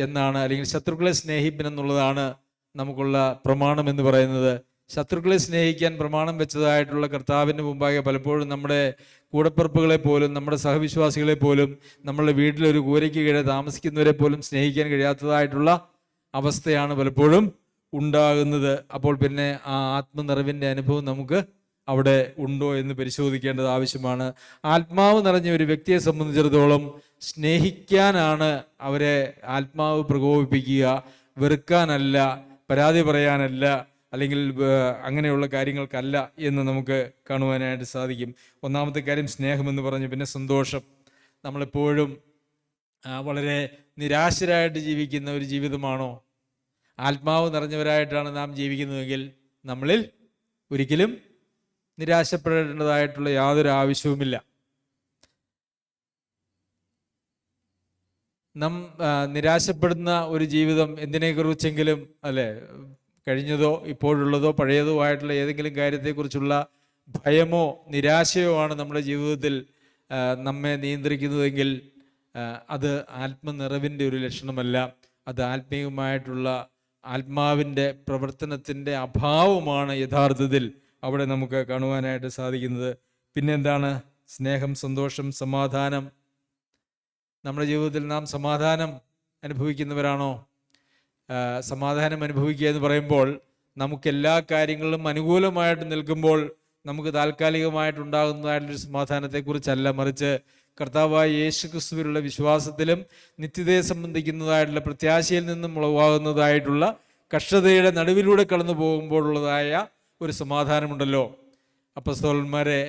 എന്നാണ്, അല്ലെങ്കിൽ ശത്രുക്കളെ സ്നേഹിപ്പിനെന്നുള്ളതാണ് നമുക്കുള്ള പ്രമാണം എന്ന് പറയുന്നത്. ശത്രുക്കളെ സ്നേഹിക്കാൻ പ്രമാണം വെച്ചതായിട്ടുള്ള കർത്താവിൻ്റെ മുമ്പാകെ പലപ്പോഴും നമ്മുടെ കൂടപ്പിറപ്പുകളെ പോലും, നമ്മുടെ സഹവിശ്വാസികളെ പോലും, നമ്മളുടെ വീട്ടിലൊരു കൂരയ്ക്ക് കീഴെ താമസിക്കുന്നവരെ പോലും സ്നേഹിക്കാൻ കഴിയാത്തതായിട്ടുള്ള അവസ്ഥയാണ് പലപ്പോഴും ഉണ്ടാകുന്നത്. അപ്പോൾ പിന്നെ ആ ആത്മനിറവിൻ്റെ അനുഭവം നമുക്ക് അവിടെ ഉണ്ടോ എന്ന് പരിശോധിക്കേണ്ടത് ആവശ്യമാണ്. ആത്മാവ് നിറഞ്ഞ ഒരു വ്യക്തിയെ സംബന്ധിച്ചിടത്തോളം സ്നേഹിക്കാനാണ് അവരെ ആത്മാവ് പ്രകോപിപ്പിക്കുക, വെറുക്കാനല്ല, പരാതി പറയാനല്ല, അല്ലെങ്കിൽ അങ്ങനെയുള്ള കാര്യങ്ങൾക്കല്ല എന്ന് നമുക്ക് കാണുവാനായിട്ട് സാധിക്കും. ഒന്നാമത്തെ കാര്യം സ്നേഹമെന്ന് പറഞ്ഞു. പിന്നെ സന്തോഷം. നമ്മളെപ്പോഴും വളരെ നിരാശരായിട്ട് ജീവിക്കുന്ന ഒരു ജീവിതമാണോ? ആത്മാവ് നിറഞ്ഞവരായിട്ടാണ് നാം ജീവിക്കുന്നതെങ്കിൽ നമ്മളിൽ ഒരിക്കലും നിരാശപ്പെടേണ്ടതായിട്ടുള്ള യാതൊരു ആവശ്യവുമില്ല. നാം നിരാശപ്പെടുന്ന ഒരു ജീവിതം എന്തിനെക്കുറിച്ചെങ്കിലും, അല്ലെ, കഴിഞ്ഞതോ ഇപ്പോഴുള്ളതോ പഴയതോ ആയിട്ടുള്ള ഏതെങ്കിലും കാര്യത്തെക്കുറിച്ചുള്ള ഭയമോ നിരാശയോ ആണ് നമ്മുടെ ജീവിതത്തിൽ നമ്മെ നിയന്ത്രിക്കുന്നതെങ്കിൽ അത് ആത്മനിറവിൻ്റെ ഒരു ലക്ഷണമല്ല. അത് ആത്മീയമായിട്ടുള്ള ആത്മാവിൻ്റെ പ്രവർത്തനത്തിൻ്റെ അഭാവമാണ് യഥാർത്ഥത്തിൽ അവിടെ നമുക്ക് കാണുവാനായിട്ട് സാധിക്കുന്നത്. പിന്നെ എന്താണ്? സ്നേഹം, സന്തോഷം, സമാധാനം. നമ്മുടെ ജീവിതത്തിൽ നാം സമാധാനം അനുഭവിക്കുന്നവരാണോ? സമാധാനം അനുഭവിക്കുക എന്ന് പറയുമ്പോൾ നമുക്കെല്ലാ കാര്യങ്ങളിലും അനുകൂലമായിട്ട് നിൽക്കുമ്പോൾ നമുക്ക് താൽക്കാലികമായിട്ടുണ്ടാകുന്നതായിട്ടുള്ളൊരു സമാധാനത്തെക്കുറിച്ചല്ല, മറിച്ച് കർത്താവായ യേശുക്രിസ്തുവിലുള്ള വിശ്വാസത്തിലും നിത്യതയെ സംബന്ധിക്കുന്നതായിട്ടുള്ള പ്രത്യാശയിൽ നിന്നും ഉളവാകുന്നതായിട്ടുള്ള കഷ്ടതയുടെ നടുവിലൂടെ കടന്നു പോകുമ്പോഴുള്ളതായ ഒരു സമാധാനമുണ്ടല്ലോ. അപ്പസ്തോലന്മാരെ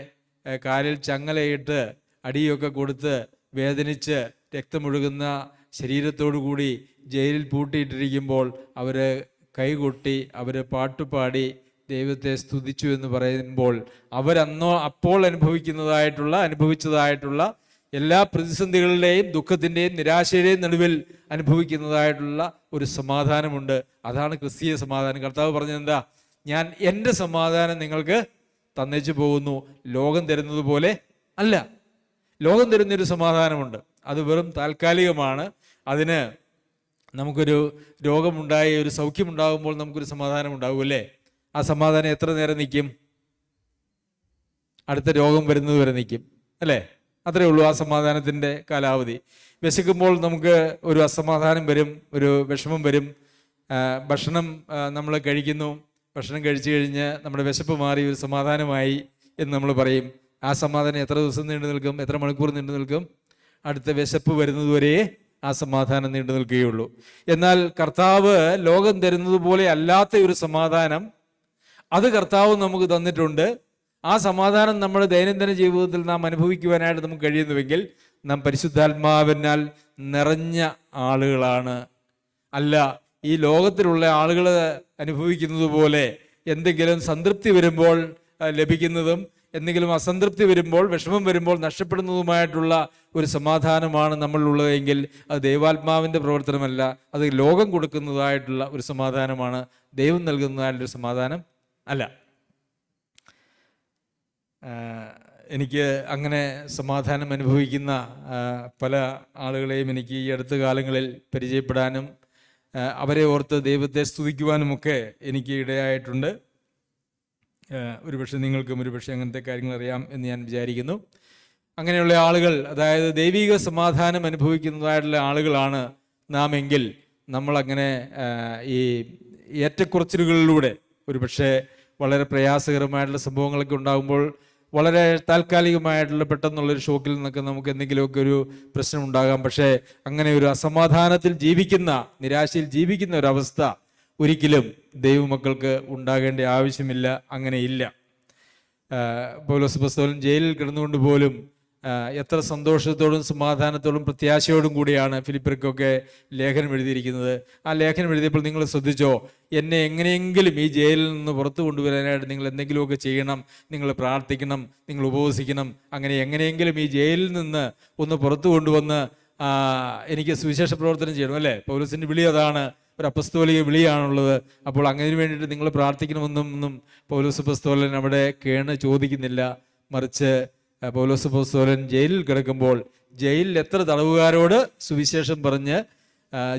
കാലിൽ ചങ്ങലയിട്ട് അടിയൊക്കെ കൊടുത്ത് വേദനിച്ച് രക്തമൊഴുകുന്ന ശരീരത്തോടു കൂടി ജയിലിൽ പൂട്ടിയിട്ടിരിക്കുമ്പോൾ അവർ കൈകൊട്ടി, അവർ പാട്ടുപാടി ദൈവത്തെ സ്തുതിച്ചു എന്ന് പറയുമ്പോൾ അപ്പോൾ അനുഭവിച്ചതായിട്ടുള്ള എല്ലാ പ്രതിസന്ധികളുടെയും ദുഃഖത്തിൻ്റെയും നിരാശയുടെയും നടുവിൽ അനുഭവിക്കുന്നതായിട്ടുള്ള ഒരു സമാധാനമുണ്ട്. അതാണ് ക്രിസ്തീയ സമാധാനം. കർത്താവ് പറഞ്ഞത് എന്താ? ഞാൻ എൻ്റെ സമാധാനം നിങ്ങൾക്ക് തന്നേച്ചു പോകുന്നു, ലോകം തരുന്നത് പോലെ അല്ല. ലോകം തരുന്നൊരു സമാധാനമുണ്ട്, അത് വെറും താൽക്കാലികമാണ്. അതിന് നമുക്കൊരു രോഗമുണ്ടായി ഒരു സൗഖ്യമുണ്ടാകുമ്പോൾ നമുക്കൊരു സമാധാനം ഉണ്ടാകും അല്ലേ? ആ സമാധാനം എത്ര നേരം നിൽക്കും? അടുത്ത രോഗം വരുന്നത് വരെ നിൽക്കും അല്ലേ? അത്രയേ ഉള്ളൂ ആ സമാധാനത്തിൻ്റെ കാലാവധി. വിശക്കുമ്പോൾ നമുക്ക് ഒരു അസമാധാനം വരും, ഒരു വിഷമം വരും. ഭക്ഷണം നമ്മൾ കഴിക്കുന്നു, ഭക്ഷണം കഴിച്ചു കഴിഞ്ഞ് നമ്മുടെ വിശപ്പ് മാറി ഒരു സമാധാനമായി എന്ന് നമ്മൾ പറയും. ആ സമാധാനം എത്ര ദിവസം നീണ്ടു നിൽക്കും? എത്ര മണിക്കൂർ നീണ്ടു നിൽക്കും? അടുത്ത വിശപ്പ് വരുന്നതുവരെ ആ സമാധാനം നീണ്ടു നിൽക്കുകയുള്ളൂ. എന്നാൽ കർത്താവ് ലോകം തരുന്നത് പോലെ അല്ലാത്ത ഒരു സമാധാനം അത് കർത്താവ് നമുക്ക് തന്നിട്ടുണ്ട്. ആ സമാധാനം നമ്മുടെ ദൈനംദിന ജീവിതത്തിൽ നാം അനുഭവിക്കുവാനായിട്ട് നമുക്ക് കഴിയുന്നുവെങ്കിൽ നാം പരിശുദ്ധാത്മാവിനാൽ നിറഞ്ഞ ആളുകളാണ്. അല്ല ഈ ലോകത്തിലുള്ള ആളുകൾ അനുഭവിക്കുന്നത് പോലെ എന്തെങ്കിലും സംതൃപ്തി വരുമ്പോൾ ലഭിക്കുന്നതും എന്തെങ്കിലും അസംതൃപ്തി വരുമ്പോൾ, വിഷമം വരുമ്പോൾ നഷ്ടപ്പെടുന്നതുമായിട്ടുള്ള ഒരു സമാധാനമാണ് നമ്മളിലുള്ളതെങ്കിൽ അത് ദൈവാത്മാവിൻ്റെ പ്രവർത്തനമല്ല, അത് ലോകം കൊടുക്കുന്നതായിട്ടുള്ള ഒരു സമാധാനമാണ്, ദൈവം നൽകുന്നതായിട്ടുള്ളൊരു സമാധാനം അല്ല. എനിക്ക് അങ്ങനെ സമാധാനം അനുഭവിക്കുന്ന പല ആളുകളെയും എനിക്ക് ഈ അടുത്ത കാലങ്ങളിൽ പരിചയപ്പെടാനും അവരെ ഓർത്ത് ദൈവത്തെ സ്തുതിക്കുവാനുമൊക്കെ എനിക്ക് ഇടയായിട്ടുണ്ട്. ഒരുപക്ഷെ നിങ്ങൾക്കും ഒരുപക്ഷെ അങ്ങനത്തെ കാര്യങ്ങൾ അറിയാം എന്ന് ഞാൻ വിചാരിക്കുന്നു. അങ്ങനെയുള്ള ആളുകൾ, അതായത് ദൈവിക സമാധാനം അനുഭവിക്കുന്നതായിട്ടുള്ള ആളുകളാണ് നാം എങ്കിൽ നമ്മളങ്ങനെ ഈ ഏറ്റക്കുറച്ചിലുകളിലൂടെ ഒരുപക്ഷെ വളരെ പ്രയാസകരമായിട്ടുള്ള സംഭവങ്ങളൊക്കെ ഉണ്ടാകുമ്പോൾ വളരെ താൽക്കാലികമായിട്ടുള്ള പെട്ടെന്നുള്ളൊരു ഷോക്കിൽ നിന്നൊക്കെ നമുക്ക് എന്തെങ്കിലുമൊക്കെ ഒരു പ്രശ്നം ഉണ്ടാകാം. പക്ഷേ അങ്ങനെ ഒരു അസമാധാനത്തിൽ ജീവിക്കുന്ന, നിരാശയിൽ ജീവിക്കുന്ന ഒരവസ്ഥ ഒരിക്കലും ദൈവമക്കൾക്ക് ഉണ്ടാകേണ്ട ആവശ്യമില്ല, അങ്ങനെയില്ല. പൗലോസ് അപ്പോസ്തലൻ ജയിലിൽ കിടന്നുകൊണ്ട് പോലും എത്ര സന്തോഷത്തോടും സമാധാനത്തോടും പ്രത്യാശയോടും കൂടിയാണ് ഫിലിപ്പിയർക്കൊക്കെ ലേഖനം എഴുതിയിരിക്കുന്നത്. ആ ലേഖനം എഴുതിയപ്പോൾ നിങ്ങൾ ശ്രദ്ധിച്ചോ, എന്നെ എങ്ങനെയെങ്കിലും ഈ ജയിലിൽ നിന്ന് പുറത്തു കൊണ്ടുവരാനായിട്ട് നിങ്ങൾ എന്തെങ്കിലുമൊക്കെ ചെയ്യണം, നിങ്ങൾ പ്രാർത്ഥിക്കണം, നിങ്ങൾ ഉപവസിക്കണം. അങ്ങനെ എങ്ങനെയെങ്കിലും ഈ ജയിലിൽ നിന്ന് ഒന്ന് പുറത്തു കൊണ്ടുവന്ന് എനിക്ക് സുവിശേഷ പ്രവർത്തനം ചെയ്യണം അല്ലേ? പൗലോസിൻ്റെ വിളി അതാണ്, ഒരു അപ്പസ്തോലിക വിളിയാണുള്ളത്. അപ്പോൾ അങ്ങനെ വേണ്ടിയിട്ട് നിങ്ങൾ പ്രാർത്ഥിക്കണമെന്നൊന്നും പൗലോസ് അപ്പോസ്തലൻ അവിടെ കേണ് ചോദിക്കുന്നില്ല. മറിച്ച് പൗലോസ് അപ്പോസ്തലൻ ജയിലിൽ കിടക്കുമ്പോൾ ജയിലിൽ എത്ര തടവുകാരോട് സുവിശേഷം പറഞ്ഞ്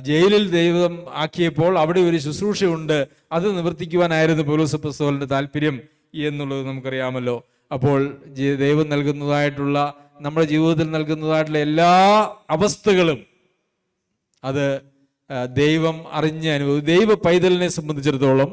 ജയിലിൽ ദൈവം ആക്കിയപ്പോൾ അവിടെ ഒരു ശുശ്രൂഷയുണ്ട്, അത് നിവർത്തിക്കുവാനായിരുന്നു പൗലോസ് അപ്പോസ്തലന്റെ താല്പര്യം എന്നുള്ളത് നമുക്കറിയാമല്ലോ. അപ്പോൾ ദൈവം നൽകുന്നതായിട്ടുള്ള, നമ്മുടെ ജീവിതത്തിൽ നൽകുന്നതായിട്ടുള്ള എല്ലാ അവസ്ഥകളും അത് ദൈവം അറിഞ്ഞ് ദൈവ പൈതലിനെ സംബന്ധിച്ചിടത്തോളം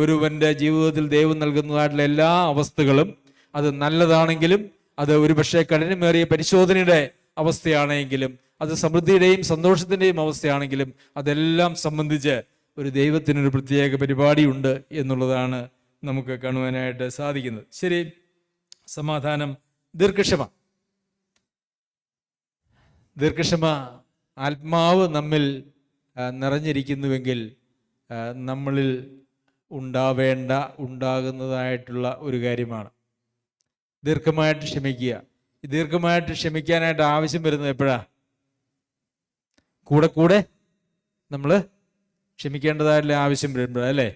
ഒരുവന്റെ ജീവിതത്തിൽ ദൈവം നൽകുന്നതായിട്ടുള്ള എല്ലാ അവസ്ഥകളും അത് നല്ലതാണെങ്കിലും, അത് ഒരുപക്ഷെ കഠിനമേറിയ പരിശോധനയുടെ അവസ്ഥയാണെങ്കിലും, അത് സമൃദ്ധിയുടെയും സന്തോഷത്തിൻ്റെയും അവസ്ഥയാണെങ്കിലും, അതെല്ലാം സംബന്ധിച്ച് ഒരു ദൈവത്തിനൊരു പ്രത്യേക പരിപാടിയുണ്ട് എന്നുള്ളതാണ് നമുക്ക് കാണുവാനായിട്ട് സാധിക്കുന്നത്. ശരി, സമാധാനം, ദീർഘക്ഷമ. ആത്മാവ് നമ്മിൽ നിറഞ്ഞിരിക്കുന്നുവെങ്കിൽ നമ്മളിൽ ഉണ്ടാകുന്നതായിട്ടുള്ള ഒരു കാര്യമാണ് ദീർഘമായിട്ട് ക്ഷമിക്കുക. ഈ ദീർഘമായിട്ട് ക്ഷമിക്കാനായിട്ട് ആവശ്യം വരുന്നത് എപ്പോഴാ? കൂടെ നമ്മൾ ക്ഷമിക്കേണ്ടതായിട്ടുള്ള ആവശ്യം വരുമ്പോഴാണ് അല്ലേ?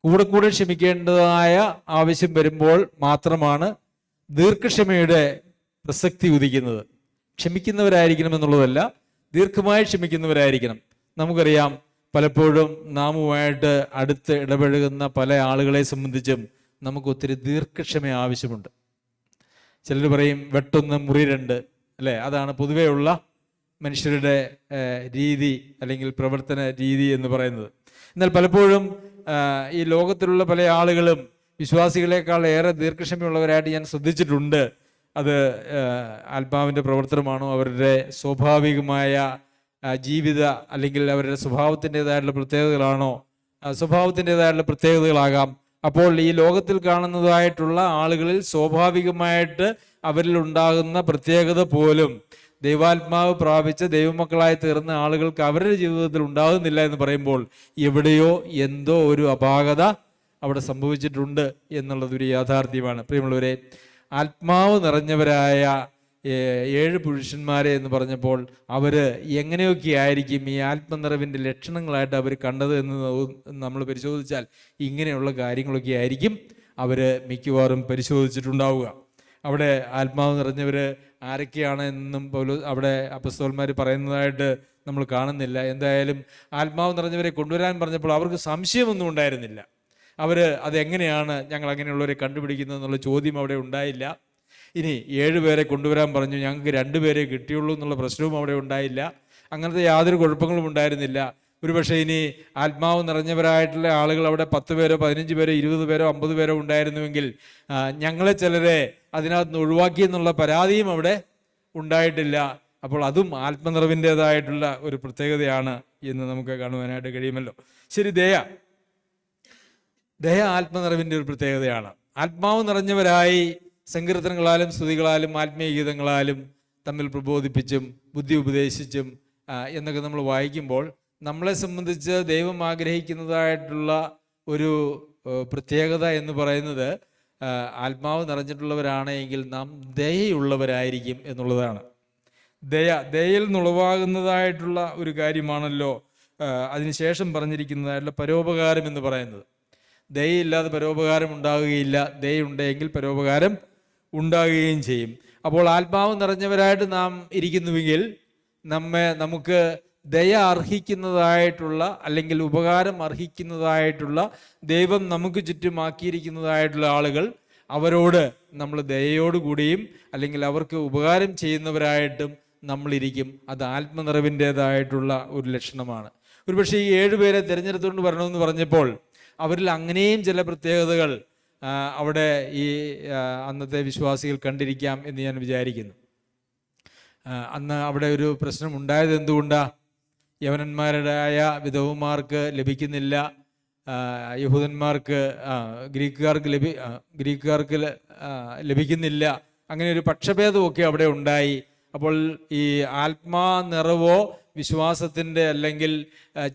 കൂടെ ക്ഷമിക്കേണ്ടതായ ആവശ്യം വരുമ്പോൾ മാത്രമാണ് ദീർഘക്ഷമയുടെ പ്രസക്തി ഉദിക്കുന്നത്. ക്ഷമിക്കുന്നവരായിരിക്കണം എന്നുള്ളതല്ല, ദീർഘമായി ക്ഷമിക്കുന്നവരായിരിക്കണം. നമുക്കറിയാം, പലപ്പോഴും നാമുമായിട്ട് അടുത്ത് ഇടപഴകുന്ന പല ആളുകളെ സംബന്ധിച്ചും നമുക്ക് ഒത്തിരി ദീർഘക്ഷമ ആവശ്യമുണ്ട്. ചിലർ പറയും വെട്ടൊന്ന് മുറി രണ്ട്, അല്ലേ? അതാണ് പൊതുവെയുള്ള മനുഷ്യരുടെ രീതി അല്ലെങ്കിൽ പ്രവർത്തന രീതി എന്ന് പറയുന്നത്. എന്നാൽ പലപ്പോഴും ഈ ലോകത്തിലുള്ള പല ആളുകളും വിശ്വാസികളെക്കാൾ ഏറെ ദീർഘക്ഷമയുള്ളവരായിട്ട് ഞാൻ ശ്രദ്ധിച്ചിട്ടുണ്ട്. അത് ആത്മാവിൻ്റെ പ്രവർത്തനമാണോ, അവരുടെ സ്വാഭാവികമായ ജീവിത അല്ലെങ്കിൽ അവരുടെ സ്വഭാവത്തിൻ്റെതായിട്ടുള്ള പ്രത്യേകതകളാണോ? സ്വഭാവത്തിൻ്റെതായിട്ടുള്ള പ്രത്യേകതകളാകാം. അപ്പോൾ ഈ ലോകത്തിൽ കാണുന്നതായിട്ടുള്ള ആളുകളിൽ സ്വാഭാവികമായിട്ട് അവരിലുണ്ടാകുന്ന പ്രത്യേകത പോലും ദൈവാത്മാവ് പ്രാപിച്ച് ദൈവമക്കളായി തീർന്ന ആളുകൾക്ക് അവരുടെ ജീവിതത്തിൽ ഉണ്ടാകുന്നില്ല എന്ന് പറയുമ്പോൾ എവിടെയോ എന്തോ ഒരു അപാകത അവിടെ സംഭവിച്ചിട്ടുണ്ട് എന്നുള്ളതൊരു യാഥാർത്ഥ്യമാണ്. പ്രിയമുള്ളവരെ, ആത്മാവ് നിറഞ്ഞവരായ 7 പുരുഷന്മാരെ എന്ന് പറഞ്ഞപ്പോൾ അവർ എങ്ങനെയൊക്കെ ആയിരിക്കും ഈ ആത്മനിറവിൻ്റെ ലക്ഷണങ്ങളായിട്ട് അവർ കണ്ടത് എന്ന് നമ്മൾ പരിശോധിച്ചാൽ ഇങ്ങനെയുള്ള കാര്യങ്ങളൊക്കെ ആയിരിക്കും അവർ മിക്കവാറും പരിശോധിച്ചിട്ടുണ്ടാവുക. അവിടെ ആത്മാവ് നിറഞ്ഞവർ ആരൊക്കെയാണ് എന്നും പോലും അവിടെ അപ്പസ്തോലന്മാർ പറയുന്നതായിട്ട് നമ്മൾ കാണുന്നില്ല. എന്തായാലും ആത്മാവ് നിറഞ്ഞവരെ കൊണ്ടുവരാൻ പറഞ്ഞപ്പോൾ അവർക്ക് സംശയമൊന്നും ഉണ്ടായിരുന്നില്ല. അവർ അതെങ്ങനെയാണ് ഞങ്ങൾ അങ്ങനെയുള്ളവരെ കണ്ടുപിടിക്കുന്നത് എന്നുള്ള ചോദ്യം അവിടെ ഉണ്ടായില്ല. ഇനി 7 പേരെ കൊണ്ടുവരാൻ പറഞ്ഞു, ഞങ്ങൾക്ക് 2 പേരെ കിട്ടിയുള്ളൂ എന്നുള്ള പ്രശ്നവും അവിടെ ഉണ്ടായില്ല. അങ്ങനത്തെ യാതൊരു കുഴപ്പങ്ങളും ഉണ്ടായിരുന്നില്ല. ഒരുപക്ഷെ ഇനി ആത്മാവ് നിറഞ്ഞവരായിട്ടുള്ള ആളുകൾ അവിടെ 10 പേരോ 15 പേരോ 20 പേരോ 50 പേരോ ഉണ്ടായിരുന്നുവെങ്കിൽ ഞങ്ങളെ ചിലരെ അതിനകത്ത് നിന്ന് ഒഴിവാക്കിയെന്നുള്ള പരാതിയും അവിടെ ഉണ്ടായിട്ടില്ല. അപ്പോൾ അതും ആത്മനിറവിൻ്റെതായിട്ടുള്ള ഒരു പ്രത്യേകതയാണ് എന്ന് നമുക്ക് കാണുവാനായിട്ട് കഴിയുമല്ലോ. ശരി, ദയ ആത്മനിറവിൻ്റെ ഒരു പ്രത്യേകതയാണ്. ആത്മാവ് നിറഞ്ഞവരായി സങ്കീർത്തനങ്ങളാലും സ്തുതികളാലും ആത്മീയ ഗീതങ്ങളാലും തമ്മിൽ പ്രബോധിപ്പിച്ചും ബുദ്ധി ഉപദേശിച്ചും എന്നൊക്കെ നമ്മൾ വായിക്കുമ്പോൾ നമ്മളെ സംബന്ധിച്ച് ദൈവം ആഗ്രഹിക്കുന്നതായിട്ടുള്ള ഒരു പ്രത്യേകത എന്ന് പറയുന്നത് ആത്മാവ് നിറഞ്ഞിട്ടുള്ളവരാണെങ്കിൽ നാം ദയയുള്ളവരായിരിക്കും എന്നുള്ളതാണ്. ദയയിൽ നിന്നുളവാകുന്നതായിട്ടുള്ള ഒരു കാര്യമാണല്ലോ അതിനുശേഷം പറഞ്ഞിരിക്കുന്നതായിട്ടുള്ള പരോപകാരം എന്ന് പറയുന്നത്. ദയയില്ലാതെ പരോപകാരം ഉണ്ടാകുകയില്ല, ദയുണ്ടെങ്കിൽ പരോപകാരം ഉണ്ടാകുകയും ചെയ്യും. അപ്പോൾ ആത്മാവ് നിറഞ്ഞവരായിട്ട് നാം ഇരിക്കുന്നുവെങ്കിൽ നമുക്ക് ദയ അർഹിക്കുന്നതായിട്ടുള്ള അല്ലെങ്കിൽ ഉപകാരം അർഹിക്കുന്നതായിട്ടുള്ള ദൈവം നമുക്ക് ചുറ്റുമാക്കിയിരിക്കുന്നതായിട്ടുള്ള ആളുകൾ, അവരോട് നമ്മൾ ദയയോടുകൂടിയും അല്ലെങ്കിൽ അവർക്ക് ഉപകാരം ചെയ്യുന്നവരായിട്ടും നമ്മളിരിക്കും. അത് ആത്മനിറവിൻ്റെതായിട്ടുള്ള ഒരു ലക്ഷണമാണ്. ഒരുപക്ഷെ ഈ 7 പേരെ തിരഞ്ഞെടുത്തുകൊണ്ട് വരണമെന്ന് പറഞ്ഞപ്പോൾ അവരിൽ അങ്ങനെയും ചില പ്രത്യേകതകൾ അവിടെ ഈ അന്നത്തെ വിശ്വാസികൾ കണ്ടിരിക്കാം എന്ന് ഞാൻ വിചാരിക്കുന്നു. അന്ന് അവിടെ ഒരു പ്രശ്നം ഉണ്ടായത് എന്തുകൊണ്ടാണ്? യവനന്മാരുടെയായ വിധവമാർക്ക് ലഭിക്കുന്നില്ല, യഹൂദന്മാർക്ക് ഗ്രീക്കുകാർക്ക് ലഭിക്കുന്നില്ല. അങ്ങനെ ഒരു പക്ഷഭേദമൊക്കെ അവിടെ ഉണ്ടായി. അപ്പോൾ ഈ ആത്മാ നിറവോ വിശ്വാസത്തിൻ്റെ അല്ലെങ്കിൽ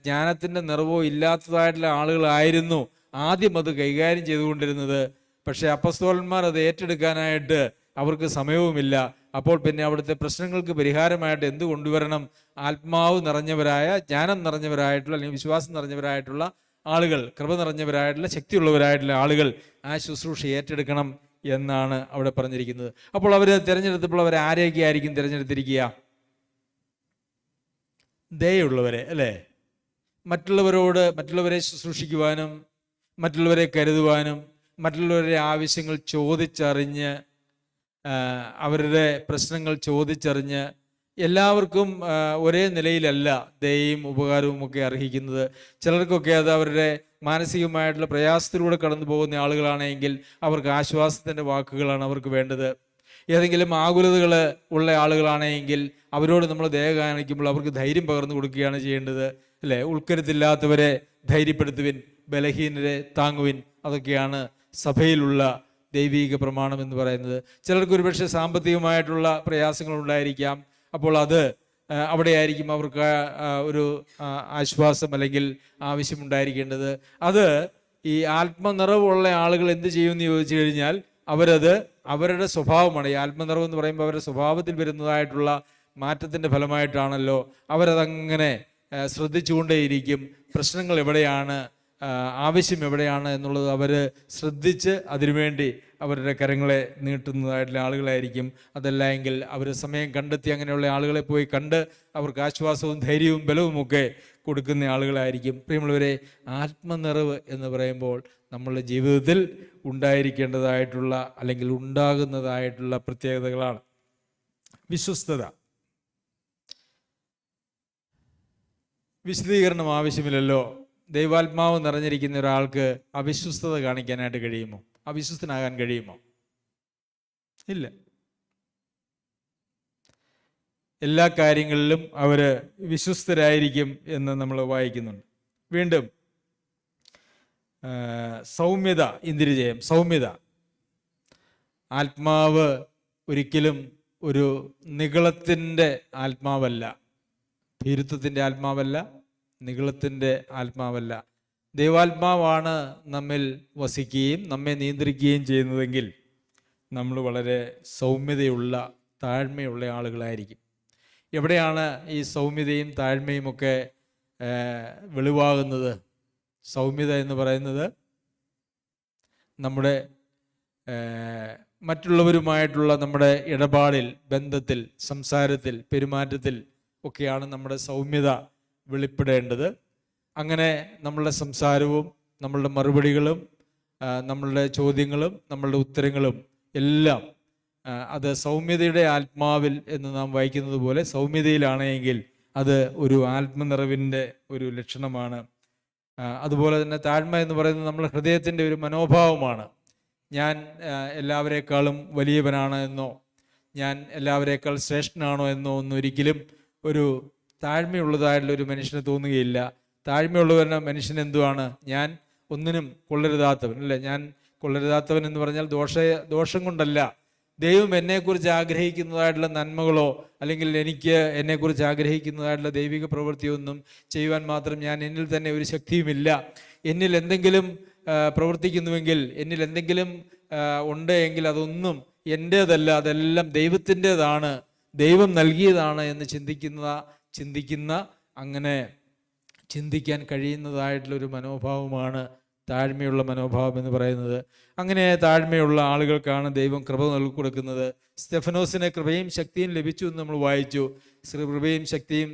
ജ്ഞാനത്തിൻ്റെ നിറവോ ഇല്ലാത്തതായിട്ടുള്ള ആളുകളായിരുന്നു ആദ്യം അത് കൈകാര്യം ചെയ്തുകൊണ്ടിരുന്നത്. പക്ഷേ അപ്പസ്തോലന്മാർ അത് ഏറ്റെടുക്കാനായിട്ട് അവർക്ക് സമയവുമില്ല. അപ്പോൾ പിന്നെ അവിടുത്തെ പ്രശ്നങ്ങൾക്ക് പരിഹാരമായിട്ട് എന്ത് കൊണ്ടുവരണം? ആത്മാവ് നിറഞ്ഞവരായ, ജ്ഞാനം നിറഞ്ഞവരായിട്ടുള്ള അല്ലെങ്കിൽ വിശ്വാസം നിറഞ്ഞവരായിട്ടുള്ള ആളുകൾ, കൃപ നിറഞ്ഞവരായിട്ടുള്ള, ശക്തിയുള്ളവരായിട്ടുള്ള ആളുകൾ ആ ശുശ്രൂഷ ഏറ്റെടുക്കണം എന്നാണ് അവിടെ പറഞ്ഞിരിക്കുന്നത്. അപ്പോൾ അവർ തിരഞ്ഞെടുത്തപ്പോൾ അവർ ആരെയൊക്കെ ആയിരിക്കും തിരഞ്ഞെടുത്തിരിക്കുക? ദയയുള്ളവരെ, അല്ലേ? മറ്റുള്ളവരെ ശുശ്രൂഷിക്കുവാനും മറ്റുള്ളവരെ കരുതുവാനും മറ്റുള്ളവരുടെ ആവശ്യങ്ങൾ ചോദിച്ചറിഞ്ഞ് അവരുടെ പ്രശ്നങ്ങൾ ചോദിച്ചറിഞ്ഞ് എല്ലാവർക്കും ഒരേ നിലയിലല്ല ദയയും ഉപകാരവും ഒക്കെ അർഹിക്കുന്നത്. ചിലർക്കൊക്കെ അത് അവരുടെ മാനസികമായിട്ടുള്ള പ്രയാസത്തിലൂടെ കടന്നു പോകുന്ന ആളുകളാണെങ്കിൽ അവർക്ക് ആശ്വാസത്തിൻ്റെ വാക്കുകളാണ് അവർക്ക് വേണ്ടത്. ഏതെങ്കിലും ആകുലതകൾ ഉള്ള ആളുകളാണെങ്കിൽ അവരോട് നമ്മൾ ദയ കാണിക്കുമ്പോൾ അവർക്ക് ധൈര്യം പകർന്നു കൊടുക്കുകയാണ് ചെയ്യേണ്ടത്, അല്ലേ? ഉൾക്കരുത്തില്ലാത്തവരെ ധൈര്യപ്പെടുത്തുവിൻ, ബലഹീനരെ താങ്ങുവിൻ. അതൊക്കെയാണ് സഭയിലുള്ള ദൈവീക പ്രമാണം എന്ന് പറയുന്നത്. ചിലർക്ക് ഒരുപക്ഷെ സാമ്പത്തികമായിട്ടുള്ള പ്രയാസങ്ങൾ ഉണ്ടായിരിക്കാം. അപ്പോൾ അത് അവിടെയായിരിക്കും അവർക്ക് ഒരു ആശ്വാസം അല്ലെങ്കിൽ ആവശ്യമുണ്ടായിരിക്കേണ്ടത്. അത് ഈ ആത്മനിറവുള്ള ആളുകൾ എന്ത് ചെയ്യുമെന്ന് ചോദിച്ചു കഴിഞ്ഞാൽ അവരത് അവരുടെ സ്വഭാവമാണ്. ഈ ആത്മനിറവ് എന്ന് പറയുമ്പോൾ അവരുടെ സ്വഭാവത്തിൽ വരുന്നതായിട്ടുള്ള മാറ്റത്തിൻ്റെ ഫലമായിട്ടാണല്ലോ. അവരതങ്ങനെ ശ്രദ്ധിച്ചുകൊണ്ടേയിരിക്കും. പ്രശ്നങ്ങൾ എവിടെയാണ്, ആവശ്യം എവിടെയാണ് എന്നുള്ളത് അവർ ശ്രദ്ധിച്ച് അതിനുവേണ്ടി അവരുടെ കരങ്ങളെ നീട്ടുന്നതായിട്ടുള്ള ആളുകളായിരിക്കും. അതല്ല എങ്കിൽ അവർ സമയം കണ്ടെത്തി അങ്ങനെയുള്ള ആളുകളെ പോയി കണ്ട് അവർക്ക് ആശ്വാസവും ധൈര്യവും ബലവുമൊക്കെ കൊടുക്കുന്ന ആളുകളായിരിക്കും. പ്രിയമുള്ളവരെ, ആത്മനിറവ് എന്ന് പറയുമ്പോൾ നമ്മളുടെ ജീവിതത്തിൽ ഉണ്ടായിരിക്കേണ്ടതായിട്ടുള്ള അല്ലെങ്കിൽ ഉണ്ടാകുന്നതായിട്ടുള്ള പ്രത്യേകതകളാണ്. വിശ്വസ്തത. വിശദീകരണം ആവശ്യമില്ലല്ലോ. ദൈവാത്മാവ് നിറഞ്ഞിരിക്കുന്ന ഒരാൾക്ക് അവിശ്വസ്തത കാണിക്കാനായിട്ട് കഴിയുമോ? അവിശ്വസ്തനാകാൻ കഴിയുമോ? ഇല്ല. എല്ലാ കാര്യങ്ങളിലും അവർ വിശ്വസ്തരായിരിക്കും എന്ന് നമ്മൾ വായിക്കുന്നുണ്ട്. വീണ്ടും സൗമ്യത, ഇന്ദ്രിയജയം, സൗമ്യത. ആത്മാവ് ഒരിക്കലും ഒരു നിഗളത്തിൻ്റെ ആത്മാവല്ല, ഭീരുത്വത്തിൻ്റെ ആത്മാവല്ല, നിഗളത്തിൻ്റെ ആത്മാവല്ല. ദൈവാത്മാവാണ് നമ്മിൽ വസിക്കുകയും നമ്മെ നിയന്ത്രിക്കുകയും ചെയ്യുന്നതെങ്കിൽ നമ്മൾ വളരെ സൗമ്യതയുള്ള, താഴ്മയുള്ള ആളുകളായിരിക്കും. എവിടെയാണ് ഈ സൗമ്യതയും താഴ്മയും ഒക്കെ വെളിവാകുന്നത്? സൗമ്യത എന്ന് പറയുന്നത് നമ്മുടെ മറ്റുള്ളവരുമായിട്ടുള്ള നമ്മുടെ ഇടപാടിൽ, ബന്ധത്തിൽ, സംസാരത്തിൽ, പെരുമാറ്റത്തിൽ ഒക്കെയാണ് നമ്മുടെ സൗമ്യത വെളിപ്പെടേണ്ടത്. അങ്ങനെ നമ്മളുടെ സംസാരവും നമ്മളുടെ മറുപടികളും നമ്മളുടെ ചോദ്യങ്ങളും നമ്മളുടെ ഉത്തരങ്ങളും എല്ലാം അത് സൗമ്യതയുടെ ആത്മാവിൽ എന്ന് നാം വായിക്കുന്നത് പോലെ സൗമ്യതയിലാണെങ്കിൽ അത് ഒരു ആത്മനിറവിൻ്റെ ഒരു ലക്ഷണമാണ്. അതുപോലെ തന്നെ താഴ്മ എന്ന് പറയുന്നത് നമ്മുടെ ഹൃദയത്തിൻ്റെ ഒരു മനോഭാവമാണ്. ഞാൻ എല്ലാവരേക്കാളും വലിയവനാണ് എന്നോ ഞാൻ എല്ലാവരേക്കാൾ ശ്രേഷ്ഠനാണോ എന്നോ ഒന്നും ഒരിക്കലും ഒരു താഴ്മയുള്ളതായിട്ടുള്ള ഒരു മനുഷ്യന് തോന്നുകയില്ല. താഴ്മയുള്ളവരുടെ മനുഷ്യൻ എന്തുവാണ്? ഞാൻ ഒന്നിനും കൊള്ളരുതാത്തവൻ, അല്ലേ? ഞാൻ കൊള്ളരുതാത്തവൻ എന്ന് പറഞ്ഞാൽ ദോഷം കൊണ്ടല്ല, ദൈവം എന്നെക്കുറിച്ച് ആഗ്രഹിക്കുന്നതായിട്ടുള്ള നന്മകളോ അല്ലെങ്കിൽ എനിക്ക് എന്നെക്കുറിച്ച് ആഗ്രഹിക്കുന്നതായിട്ടുള്ള ദൈവിക പ്രവൃത്തിയൊന്നും ചെയ്യുവാൻ മാത്രം എന്നിൽ തന്നെ ഒരു ശക്തിയുമില്ല. എന്നിൽ എന്തെങ്കിലും പ്രവർത്തിക്കുന്നുവെങ്കിൽ, എന്നിൽ എന്തെങ്കിലും ഉണ്ട് എങ്കിൽ അതൊന്നും എൻ്റേതല്ല, അതെല്ലാം ദൈവത്തിൻ്റെതാണ്, ദൈവം നൽകിയതാണ് എന്ന് ചിന്തിക്കുന്ന അങ്ങനെ ചിന്തിക്കാൻ കഴിയുന്നതായിട്ടുള്ളൊരു മനോഭാവമാണ് താഴ്മയുള്ള മനോഭാവം എന്ന് പറയുന്നത്. അങ്ങനെ താഴ്മയുള്ള ആളുകൾക്കാണ് ദൈവം കൃപ കൊടുക്കുന്നത്. സ്തെഫനോസിന് കൃപയും ശക്തിയും ലഭിച്ചു എന്ന് നമ്മൾ വായിച്ചു. കൃപയും ശക്തിയും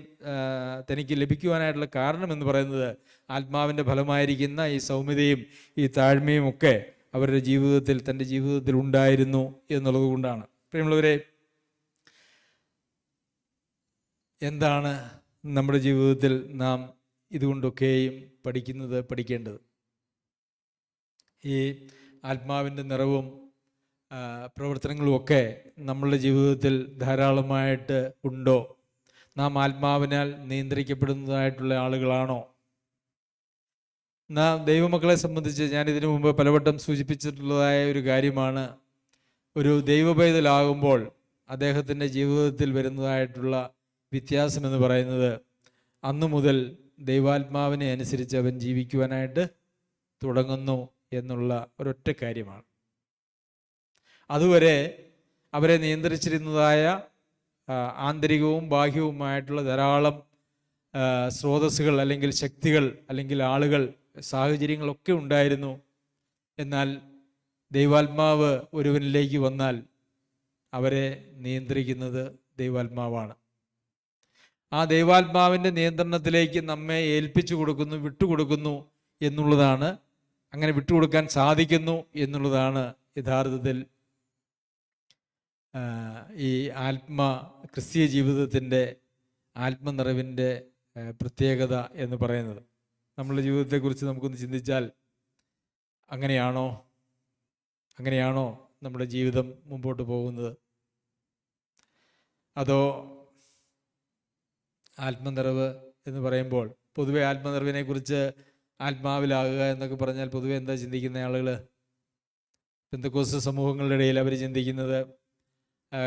തനിക്ക് ലഭിക്കുവാനായിട്ടുള്ള കാരണം എന്ന് പറയുന്നത് ആത്മാവിൻ്റെ ഫലമായിരിക്കുന്ന ഈ സൗമ്യതയും ഈ താഴ്മയും ഒക്കെ അവരുടെ ജീവിതത്തിൽ, തൻ്റെ ജീവിതത്തിൽ ഉണ്ടായിരുന്നു എന്നുള്ളത് കൊണ്ടാണ്. പ്രിയമുള്ളവരെ, എന്താണ് നമ്മുടെ ജീവിതത്തിൽ നാം ഇതുകൊണ്ടൊക്കെയും പഠിക്കേണ്ടത്? ഈ ആത്മാവിൻ്റെ നിറവും പ്രവർത്തനങ്ങളും ഒക്കെ നമ്മളുടെ ജീവിതത്തിൽ ധാരാളമായിട്ട് ഉണ്ടോ? നാം ആത്മാവിനാൽ നിയന്ത്രിക്കപ്പെടുന്നതായിട്ടുള്ള ആളുകളാണോ? നാം ദൈവമക്കളെ സംബന്ധിച്ച് ഞാൻ ഇതിനു മുമ്പ് പലവട്ടം സൂചിപ്പിച്ചിട്ടുള്ളതായ ഒരു കാര്യമാണ്, ഒരു ദൈവപൈതലാകുമ്പോൾ അദ്ദേഹത്തിൻ്റെ ജീവിതത്തിൽ വരുന്നതായിട്ടുള്ള വ്യത്യാസം എന്ന് പറയുന്നത് അന്നു മുതൽ ദൈവാത്മാവിനെ അനുസരിച്ച് അവൻ ജീവിക്കുവാനായിട്ട് തുടങ്ങുന്നു എന്നുള്ള ഒരൊറ്റ കാര്യമാണ്. അതുവരെ അവരെ നിയന്ത്രിച്ചിരുന്നതായ ആന്തരികവും ബാഹ്യവുമായിട്ടുള്ള ധാരാളം സ്രോതസ്സുകൾ അല്ലെങ്കിൽ ശക്തികൾ അല്ലെങ്കിൽ ആളുകൾ, സാഹചര്യങ്ങളൊക്കെ ഉണ്ടായിരുന്നു. എന്നാൽ ദൈവാത്മാവ് ഒരുവനിലേക്ക് വന്നാൽ അവരെ നിയന്ത്രിക്കുന്നത് ദൈവാത്മാവാണ്. ആ ദൈവാത്മാവിൻ്റെ നിയന്ത്രണത്തിലേക്ക് നമ്മെ ഏൽപ്പിച്ചു കൊടുക്കുന്നു, വിട്ടുകൊടുക്കുന്നു എന്നുള്ളതാണ്, അങ്ങനെ വിട്ടുകൊടുക്കാൻ സാധിക്കുന്നു എന്നുള്ളതാണ് യഥാർത്ഥത്തിൽ ഈ ക്രിസ്തീയ ജീവിതത്തിൻ്റെ ആത്മനിറവിൻ്റെ പ്രത്യേകത എന്ന് പറയുന്നത്. നമ്മളുടെ ജീവിതത്തെക്കുറിച്ച് നമുക്കൊന്ന് ചിന്തിച്ചാൽ അങ്ങനെയാണോ നമ്മുടെ ജീവിതം മുമ്പോട്ട് പോകുന്നത്? അതോ ആത്മനിറവ് എന്ന് പറയുമ്പോൾ പൊതുവെ ആത്മനിറവിനെ കുറിച്ച് ആത്മാവിലാകുക എന്നൊക്കെ പറഞ്ഞാൽ പൊതുവെ എന്താ ചിന്തിക്കുന്ന ആളുകൾ? പെന്തക്കോസ്ത് സമൂഹങ്ങളുടെ ഇടയിൽ അവർ ചിന്തിക്കുന്നത്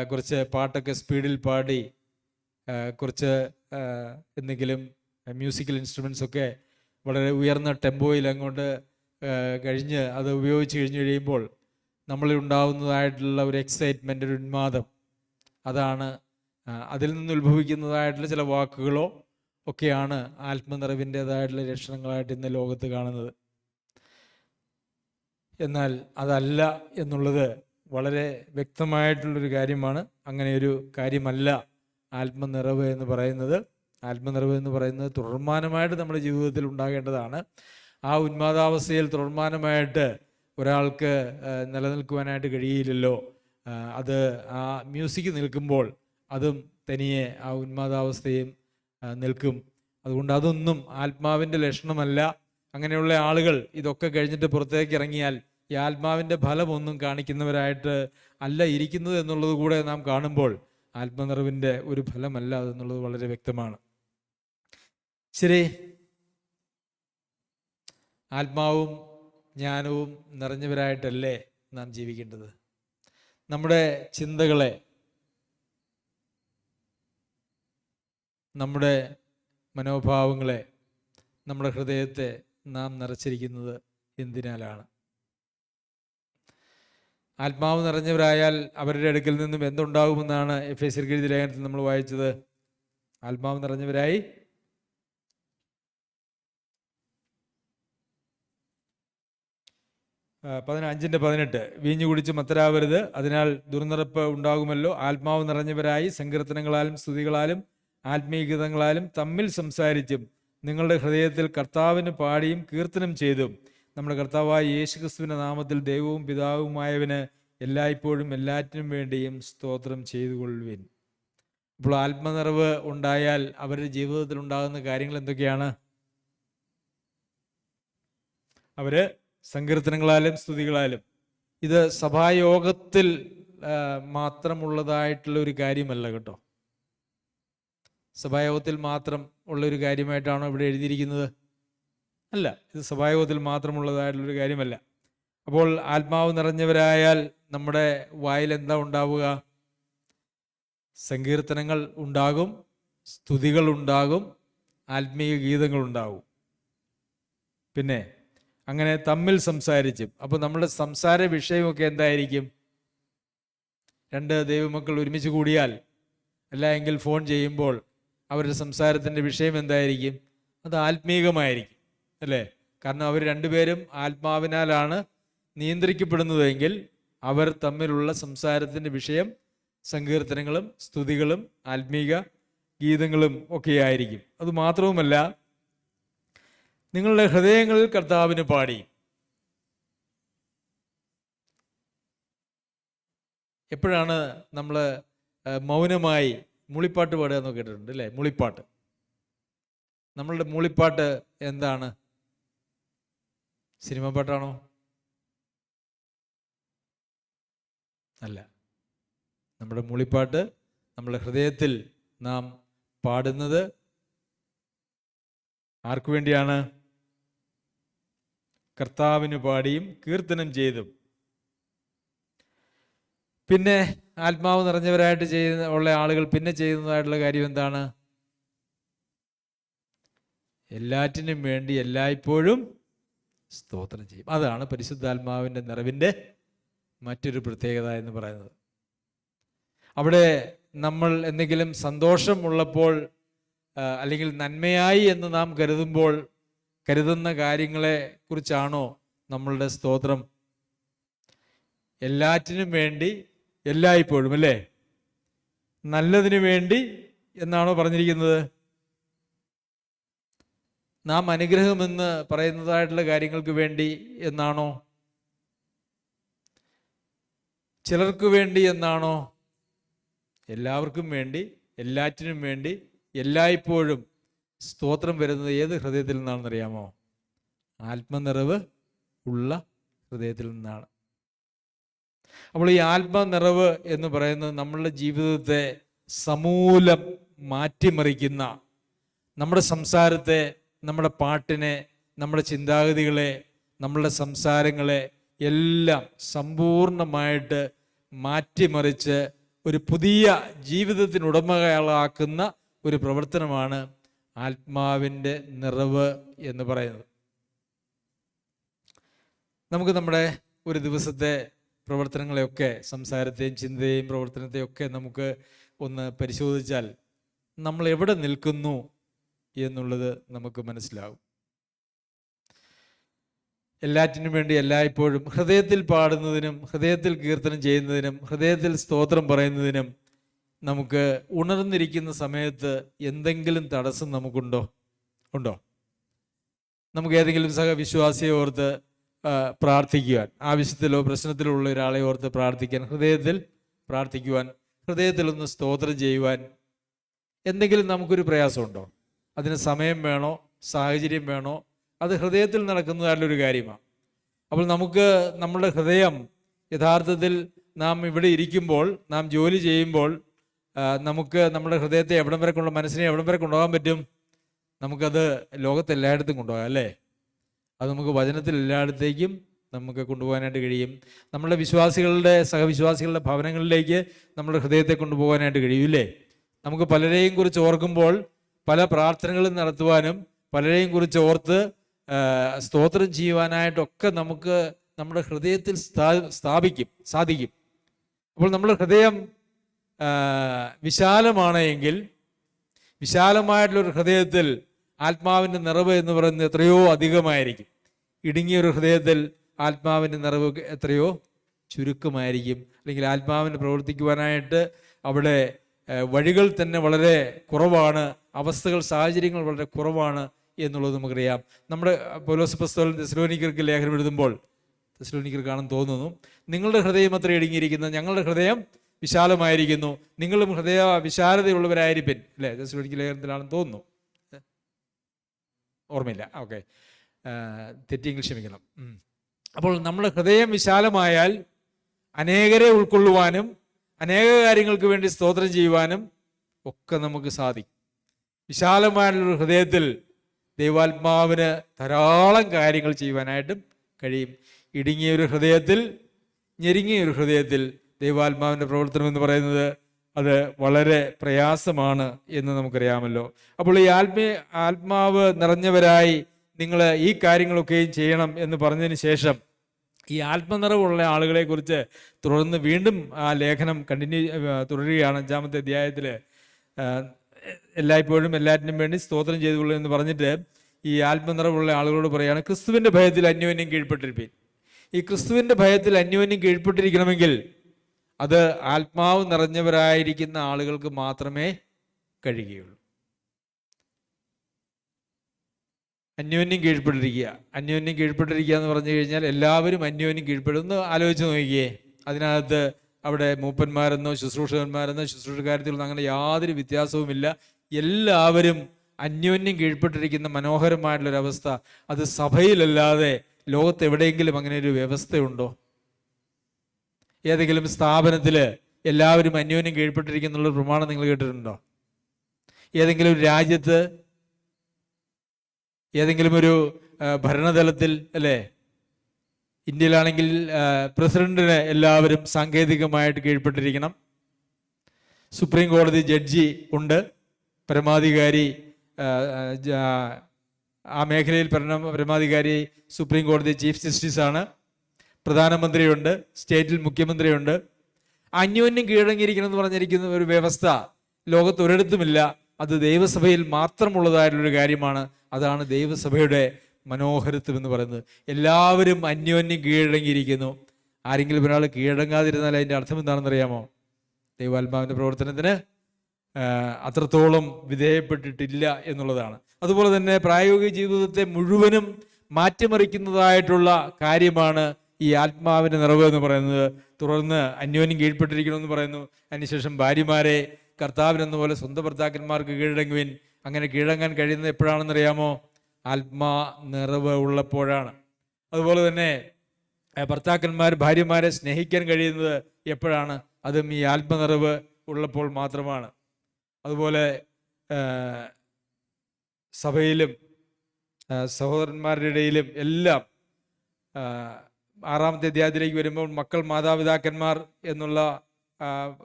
കുറച്ച് പാട്ടൊക്കെ സ്പീഡിൽ പാടി, കുറച്ച് എന്തെങ്കിലും മ്യൂസിക്കൽ ഇൻസ്ട്രുമെൻസ് ഒക്കെ വളരെ ഉയർന്ന ടെമ്പോയിൽ അങ്ങോട്ട് കഴിഞ്ഞ് അത് ഉപയോഗിച്ച് കഴിയുമ്പോൾ നമ്മളിൽ ഉണ്ടാകുന്നതായിട്ടുള്ള ഒരു എക്സൈറ്റ്മെൻ്റ്, ഒരു ഉന്മാദം, അതാണ് അതിൽ നിന്ന് ഉത്ഭവിക്കുന്നതായിട്ടുള്ള ചില വാക്കുകളോ ഒക്കെയാണ് ആത്മനിറവിൻ്റെതായിട്ടുള്ള ലക്ഷണങ്ങളായിട്ട് ഇന്ന് ലോകത്ത് കാണുന്നത്. എന്നാൽ അതല്ല എന്നുള്ളത് വളരെ വ്യക്തമായിട്ടുള്ളൊരു കാര്യമാണ്. അങ്ങനെയൊരു കാര്യമല്ല ആത്മനിറവ് എന്ന് പറയുന്നത്. ആത്മനിറവ് എന്ന് പറയുന്നത് തുടർമാനമായിട്ട് നമ്മുടെ ജീവിതത്തിൽ ഉണ്ടാകേണ്ടതാണ്. ആ ഉന്മാദാവസ്ഥയിൽ തുടർമാനമായിട്ട് ഒരാൾക്ക് നിലനിൽക്കുവാനായിട്ട് കഴിയില്ലല്ലോ. അത് ആ മ്യൂസിക് നിൽക്കുമ്പോൾ അതും തനിയെ ആ ഉന്മാദാവസ്ഥയും നിൽക്കും. അതുകൊണ്ട് അതൊന്നും ആത്മാവിൻ്റെ ലക്ഷണമല്ല. അങ്ങനെയുള്ള ആളുകൾ ഇതൊക്കെ കഴിഞ്ഞിട്ട് പുറത്തേക്ക് ഇറങ്ങിയാൽ ഈ ആത്മാവിൻ്റെ ഫലമൊന്നും കാണിക്കുന്നവരായിട്ട് അല്ല ഇരിക്കുന്നത് എന്നുള്ളത് കൂടെ നാം കാണുമ്പോൾ ആത്മനിറവിൻ്റെ ഒരു ഫലമല്ല അതെന്നുള്ളത് വളരെ വ്യക്തമാണ്. ശരി, ആത്മാവും ജ്ഞാനവും നിറഞ്ഞവരായിട്ടല്ലേ നാം ജീവിക്കേണ്ടത്? നമ്മുടെ ചിന്തകളെ, നമ്മുടെ മനോഭാവങ്ങളെ, നമ്മുടെ ഹൃദയത്തെ നാം നിറച്ചിരിക്കുന്നത് എന്തിനാലാണ്? ആത്മാവ് നിറഞ്ഞവരായാൽ അവരുടെ അടുക്കൽ നിന്നും എന്തുണ്ടാകുമെന്നാണ് എഫേസ്യർക്ക് എഴുതിയ ലേഖനത്തിൽ നമ്മൾ വായിച്ചത്. ആത്മാവ് നിറഞ്ഞവരായി 15:18 വീഞ്ഞു കുടിച്ച് മത്തരാവരുത്, അതിനാൽ ദുർനിറപ്പ് ഉണ്ടാകുമല്ലോ. ആത്മാവ് നിറഞ്ഞവരായി സങ്കീർത്തനങ്ങളാലും സ്തുതികളാലും ആത്മീയഗീതങ്ങളാലും തമ്മിൽ സംസാരിച്ചും നിങ്ങളുടെ ഹൃദയത്തിൽ കർത്താവിന് പാടിയും കീർത്തനം ചെയ്തും നമ്മുടെ കർത്താവായ യേശുക്രിസ്തുവിന്റെ നാമത്തിൽ ദൈവവും പിതാവുമായവന് എല്ലായ്പ്പോഴും എല്ലാറ്റിനും വേണ്ടിയും സ്തോത്രം ചെയ്തുകൊള്ളുവിൻ. അപ്പോൾ ആത്മനിറവ് ഉണ്ടായാൽ അവരുടെ ജീവിതത്തിൽ ഉണ്ടാകുന്ന കാര്യങ്ങൾ എന്തൊക്കെയാണ്? അവര് സങ്കീർത്തനങ്ങളാലും സ്തുതികളാലും, ഇത് സഭായോഗത്തിൽ മാത്രമുള്ളതായിട്ടുള്ള ഒരു കാര്യമല്ല കേട്ടോ. സഭായോഗത്തിൽ മാത്രം ഉള്ളൊരു കാര്യമായിട്ടാണോ ഇവിടെ എഴുതിയിരിക്കുന്നത്? അല്ല, ഇത് സഭായോഗത്തിൽ മാത്രമുള്ളതായിട്ടുള്ളൊരു കാര്യമല്ല. അപ്പോൾ ആത്മാവ് നിറഞ്ഞവരായാൽ നമ്മുടെ വായിൽ എന്താ ഉണ്ടാവുക? സങ്കീർത്തനങ്ങൾ ഉണ്ടാകും, സ്തുതികൾ ഉണ്ടാകും, ആത്മീയ ഗീതങ്ങൾ ഉണ്ടാകും. പിന്നെ അങ്ങനെ തമ്മിൽ സംസാരിച്ചും. അപ്പോൾ നമ്മുടെ സംസാര വിഷയമൊക്കെ എന്തായിരിക്കും? രണ്ട് ദൈവമക്കൾ ഒരുമിച്ച് കൂടിയാൽ, അല്ല എങ്കിൽ ഫോൺ ചെയ്യുമ്പോൾ അവരുടെ സംസാരത്തിൻ്റെ വിഷയം എന്തായിരിക്കും? അത് ആത്മീകമായിരിക്കും, അല്ലേ? കാരണം അവർ രണ്ടുപേരും ആത്മാവിനാലാണ് നിയന്ത്രിക്കപ്പെടുന്നതെങ്കിൽ അവർ തമ്മിലുള്ള സംസാരത്തിൻ്റെ വിഷയം സങ്കീർത്തനങ്ങളും സ്തുതികളും ആത്മീക ഗീതങ്ങളും ഒക്കെ ആയിരിക്കും. അതുമാത്രവുമല്ല, നിങ്ങളുടെ ഹൃദയങ്ങളിൽ കർത്താവിന് പാടി. എപ്പോഴാണ് നമ്മൾ മൗനമായി മൂളിപ്പാട്ട് പാടുക എന്ന് കേട്ടിട്ടുണ്ട്, അല്ലേ? മൂളിപ്പാട്ട്. നമ്മളുടെ മൂളിപ്പാട്ട് എന്താണ്? സിനിമ പാട്ടാണോ? അല്ല. നമ്മുടെ മൂളിപ്പാട്ട് നമ്മുടെ ഹൃദയത്തിൽ നാം പാടുന്നത് ആർക്കു വേണ്ടിയാണ്? കർത്താവിന് പാടിയും കീർത്തനം ചെയ്തും. പിന്നെ ആത്മാവ് നിറഞ്ഞവരായിട്ട് ഉള്ള ആളുകൾ പിന്നെ ചെയ്യുന്നതായിട്ടുള്ള കാര്യം എന്താണ്? എല്ലാറ്റിനും വേണ്ടി എല്ലായ്പ്പോഴും സ്തോത്രം ചെയ്യും. അതാണ് പരിശുദ്ധാത്മാവിൻ്റെ നിറവിൻ്റെ മറ്റൊരു പ്രത്യേകത എന്ന് പറയുന്നത്. അവിടെ നമ്മൾ എന്തെങ്കിലും സന്തോഷമുള്ളപ്പോൾ അല്ലെങ്കിൽ നന്മയായി എന്ന് നാം കരുതുന്ന കാര്യങ്ങളെ കുറിച്ചാണോ നമ്മളുടെ സ്തോത്രം? എല്ലാറ്റിനും വേണ്ടി എല്ലായ്പ്പോഴും, അല്ലേ? നല്ലതിനു വേണ്ടി എന്നാണോ പറഞ്ഞിരിക്കുന്നത്? നാം അനുഗ്രഹമെന്ന് പറയുന്നതായിട്ടുള്ള കാര്യങ്ങൾക്ക് വേണ്ടി എന്നാണോ? ചിലർക്ക് വേണ്ടി എന്നാണോ? എല്ലാവർക്കും വേണ്ടി, എല്ലാറ്റിനും വേണ്ടി, എല്ലായ്പ്പോഴും സ്തോത്രം വരുന്നത് ഏത് ഹൃദയത്തിൽ നിന്നാണെന്നറിയാമോ? ആത്മനിറവ് ഉള്ള ഹൃദയത്തിൽ നിന്നാണ്. അപ്പോൾ ഈ ആത്മനിറവ് എന്ന് പറയുന്നത് നമ്മളുടെ ജീവിതത്തെ സമൂലം മാറ്റിമറിക്കുന്ന, നമ്മുടെ സംസാരത്തെ, നമ്മുടെ പാട്ടിനെ, നമ്മുടെ ചിന്താഗതികളെ, നമ്മളുടെ സംസാരങ്ങളെ എല്ലാം സമ്പൂർണമായിട്ട് മാറ്റിമറിച്ച് ഒരു പുതിയ ജീവിതത്തിനുടമകളാക്കുന്ന ഒരു പ്രവർത്തനമാണ് ആത്മാവിൻ്റെ നിറവ് എന്ന് പറയുന്നത്. നമുക്ക് നമ്മുടെ ഒരു ദിവസത്തെ പ്രവർത്തനങ്ങളെയൊക്കെ, സംസാരത്തെയും ചിന്തയെയും പ്രവർത്തനത്തെയും ഒക്കെ നമുക്ക് ഒന്ന് പരിശോധിച്ചാൽ നമ്മൾ എവിടെ നിൽക്കുന്നു എന്നുള്ളത് നമുക്ക് മനസ്സിലാകും. എല്ലാറ്റിനും വേണ്ടി എല്ലായ്പ്പോഴും ഹൃദയത്തിൽ പാടുന്നതിനും ഹൃദയത്തിൽ കീർത്തനം ചെയ്യുന്നതിനും ഹൃദയത്തിൽ സ്തോത്രം പറയുന്നതിനും നമുക്ക് ഉണർന്നിരിക്കുന്ന സമയത്ത് എന്തെങ്കിലും തടസ്സം നമുക്കുണ്ടോ? ഉണ്ടോ? നമുക്ക് ഏതെങ്കിലും സഹവിശ്വാസിയെ ഓർത്ത് പ്രാർത്ഥിക്കുവാൻ, ആവശ്യത്തിലോ പ്രശ്നത്തിലോ ഉള്ള ഒരാളെ ഓർത്ത് പ്രാർത്ഥിക്കാൻ, ഹൃദയത്തിൽ പ്രാർത്ഥിക്കുവാൻ, ഹൃദയത്തിലൊന്ന് സ്തോത്രം ചെയ്യുവാൻ എന്തെങ്കിലും നമുക്കൊരു പ്രയാസമുണ്ടോ? അതിന് സമയം വേണോ? സാഹചര്യം വേണോ? അത് ഹൃദയത്തിൽ നടക്കുന്നതായുള്ളൊരു കാര്യമാണ്. അപ്പോൾ നമുക്ക് നമ്മുടെ ഹൃദയം യഥാർത്ഥത്തിൽ നാം ഇവിടെ ഇരിക്കുമ്പോൾ, നാം ജോലി ചെയ്യുമ്പോൾ നമുക്ക് നമ്മുടെ ഹൃദയത്തെ എവിടം വരെ മനസ്സിനെ എവിടം വരെ കൊണ്ടുപോകാൻ പറ്റും? നമുക്കത് ലോകത്തെല്ലായിടത്തും കൊണ്ടുപോകാം, അല്ലേ? അത് നമുക്ക് വചനത്തിൽ എല്ലായിടത്തേക്കും നമുക്ക് കൊണ്ടുപോകാനായിട്ട് കഴിയും. നമ്മുടെ സഹവിശ്വാസികളുടെ ഭവനങ്ങളിലേക്ക് നമ്മുടെ ഹൃദയത്തെ കൊണ്ടുപോകാനായിട്ട് കഴിയൂല്ലേ? നമുക്ക് പലരെയും കുറിച്ച് ഓർക്കുമ്പോൾ പല പ്രാർത്ഥനകളും നടത്തുവാനും പലരെയും കുറിച്ച് ഓർത്ത് സ്തോത്രം ചെയ്യുവാനായിട്ടൊക്കെ നമുക്ക് നമ്മുടെ ഹൃദയത്തിൽ സാധിക്കും. അപ്പോൾ നമ്മുടെ ഹൃദയം വിശാലമാണ് എങ്കിൽ, വിശാലമായിട്ടുള്ളൊരു ഹൃദയത്തിൽ ആത്മാവിൻ്റെ നിറവ് എന്ന് പറയുന്നത് എത്രയോ അധികമായിരിക്കും. ഇടുങ്ങിയൊരു ഹൃദയത്തിൽ ആത്മാവിൻ്റെ നിറവ് എത്രയോ ചുരുക്കമായിരിക്കും. അല്ലെങ്കിൽ ആത്മാവിന് പ്രവർത്തിക്കുവാനായിട്ട് അവിടെ വഴികൾ തന്നെ വളരെ കുറവാണ്, അവസ്ഥകൾ, സാഹചര്യങ്ങൾ വളരെ കുറവാണ് എന്നുള്ളത് നമുക്കറിയാം. നമ്മുടെ പൗലോസ് അപ്പോസ്തലൻ തെസ്സലോനിക്കർക്ക് ലേഖനം എഴുതുമ്പോൾ, തെസ്സലോനിക്കർക്കാണെന്ന് തോന്നുന്നു, നിങ്ങളുടെ ഹൃദയം അത്ര ഇടുങ്ങിയിരിക്കുന്നു, ഞങ്ങളുടെ ഹൃദയം വിശാലമായിരിക്കുന്നു, നിങ്ങളും ഹൃദയ വിശാലതയുള്ളവരായിരിക്കും, അല്ലേ? തെസ്സലോനിക്ക ലേഖനത്തിലാണെന്ന് തോന്നുന്നു, ഓർമ്മയില്ല. ഓക്കെ, തെറ്റിയെങ്കിൽ ക്ഷമിക്കണം. അപ്പോൾ നമ്മുടെ ഹൃദയം വിശാലമായാൽ അനേകരെ ഉൾക്കൊള്ളുവാനും അനേക കാര്യങ്ങൾക്ക് വേണ്ടി സ്തോത്രം ചെയ്യുവാനും ഒക്കെ നമുക്ക് സാധിക്കും. വിശാലമായുള്ളൊരു ഹൃദയത്തിൽ ദൈവാത്മാവിന് ധാരാളം കാര്യങ്ങൾ ചെയ്യുവാനായിട്ടും കഴിയും. ഇടുങ്ങിയൊരു ഹൃദയത്തിൽ, ഞെരുങ്ങിയൊരു ഹൃദയത്തിൽ ദൈവാത്മാവിൻ്റെ പ്രവർത്തനം എന്ന് പറയുന്നത് അത് വളരെ പ്രയാസമാണ് എന്ന് നമുക്കറിയാമല്ലോ. അപ്പോൾ ഈ ആത്മാവ് നിറഞ്ഞവരായി നിങ്ങൾ ഈ കാര്യങ്ങളൊക്കെയും ചെയ്യണം എന്ന് പറഞ്ഞതിന് ശേഷം ഈ ആത്മനിറവുള്ള ആളുകളെ കുറിച്ച് തുടർന്ന് വീണ്ടും ആ ലേഖനം തുടരുകയാണ്. 5-ാമത്തെ അധ്യായത്തിൽ എല്ലായ്പ്പോഴും എല്ലാറ്റിനും വേണ്ടി സ്തോത്രം ചെയ്തുകൊള്ളു എന്ന് പറഞ്ഞിട്ട് ഈ ആത്മനിറവുള്ള ആളുകളോട് പറയാണ്, ക്രിസ്തുവിൻ്റെ ഭയത്തിൽ അന്യോന്യം കീഴ്പ്പെട്ടിരിപ്പീൻ. ഈ ക്രിസ്തുവിൻ്റെ ഭയത്തിൽ അന്യോന്യം കീഴ്പ്പെട്ടിരിക്കണമെങ്കിൽ അത് ആത്മാവ് നിറഞ്ഞവരായിരിക്കുന്ന ആളുകൾക്ക് മാത്രമേ കഴിയുകയുള്ളൂ. അന്യോന്യം കീഴ്പ്പെട്ടിരിക്കുക എന്ന് പറഞ്ഞു കഴിഞ്ഞാൽ എല്ലാവരും അന്യോന്യം കീഴ്പ്പെടുന്നു. ആലോചിച്ച് നോക്കിയേ, അതിനകത്ത് അവിടെ മൂപ്പന്മാരെന്നോ ശുശ്രൂഷകന്മാരെന്നോ ശുശ്രൂഷകാര്യത്തിലൊന്നും അങ്ങനെ യാതൊരു വ്യത്യാസവുമില്ല. എല്ലാവരും അന്യോന്യം കീഴ്പ്പെട്ടിരിക്കുന്ന മനോഹരമായിട്ടുള്ളൊരവസ്ഥ, അത് സഭയിലല്ലാതെ ലോകത്ത് എവിടെയെങ്കിലും അങ്ങനെ ഒരു വ്യവസ്ഥയുണ്ടോ? ഏതെങ്കിലും സ്ഥാപനത്തിൽ എല്ലാവരും അന്യോന്യം കീഴ്പ്പെട്ടിരിക്കുന്നുള്ളൊരു പ്രമാണം നിങ്ങൾ കേട്ടിട്ടുണ്ടോ? ഏതെങ്കിലും ഒരു രാജ്യത്ത്, ഏതെങ്കിലും ഒരു ഭരണതലത്തിൽ, അല്ലേ? ഇന്ത്യയിലാണെങ്കിൽ പ്രസിഡന്റിന് എല്ലാവരും സാങ്കേതികമായിട്ട് കീഴ്പ്പെട്ടിരിക്കണം. സുപ്രീം കോടതി ജഡ്ജി ഉണ്ട്, പരമാധികാരി, ആ മേഖലയിൽ പരമാധികാരി സുപ്രീം കോടതി ചീഫ് ജസ്റ്റിസാണ്. പ്രധാനമന്ത്രിയുണ്ട്, സ്റ്റേറ്റിൽ മുഖ്യമന്ത്രിയുണ്ട്. അന്യോന്യം കീഴടങ്ങിയിരിക്കണം എന്ന് പറഞ്ഞിരിക്കുന്ന ഒരു വ്യവസ്ഥ ലോകത്ത് ഒരിടത്തുമില്ല. അത് ദൈവസഭയിൽ മാത്രമുള്ളതായിട്ടുള്ളൊരു കാര്യമാണ്. അതാണ് ദൈവസഭയുടെ മനോഹരത്വം എന്ന് പറയുന്നത്. എല്ലാവരും അന്യോന്യം കീഴടങ്ങിയിരിക്കുന്നു. ആരെങ്കിലും ഒരാൾ കീഴടങ്ങാതിരുന്നാൽ അതിൻ്റെ അർത്ഥം എന്താണെന്ന് അറിയാമോ? ദൈവാത്മാവിൻ്റെ പ്രവർത്തനത്തിന് അത്രത്തോളം വിധേയപ്പെട്ടിട്ടില്ല എന്നുള്ളതാണ്. അതുപോലെ തന്നെ പ്രായോഗിക ജീവിതത്തെ മുഴുവനും മാറ്റിമറിക്കുന്നതായിട്ടുള്ള കാര്യമാണ് ഈ ആത്മാവിൻ്റെ നിറവ് എന്ന് പറയുന്നത്. തുടർന്ന് അന്യോന്യം കീഴ്പ്പെട്ടിരിക്കണമെന്ന് പറയുന്നു. അതിനുശേഷം ഭാര്യമാരെ കർത്താവിനെന്ന പോലെ സ്വന്തം ഭർത്താക്കന്മാർക്ക് കീഴടങ്ങുവിൻ. അങ്ങനെ കീഴടങ്ങാൻ കഴിയുന്നത് എപ്പോഴാണെന്നറിയാമോ? ആത്മാ നിറവ് ഉള്ളപ്പോഴാണ്. അതുപോലെ തന്നെ ഭർത്താക്കന്മാർ ഭാര്യമാരെ സ്നേഹിക്കാൻ കഴിയുന്നത് എപ്പോഴാണ്? അതും ഈ ആത്മനിറവ് ഉള്ളപ്പോൾ മാത്രമാണ്. അതുപോലെ സഭയിലും സഹോദരന്മാരുടെ ഇടയിലും എല്ലാം 6-ാമത്തെ അധ്യായത്തിലേക്ക് വരുമ്പോൾ മക്കൾ മാതാപിതാക്കന്മാർ എന്നുള്ള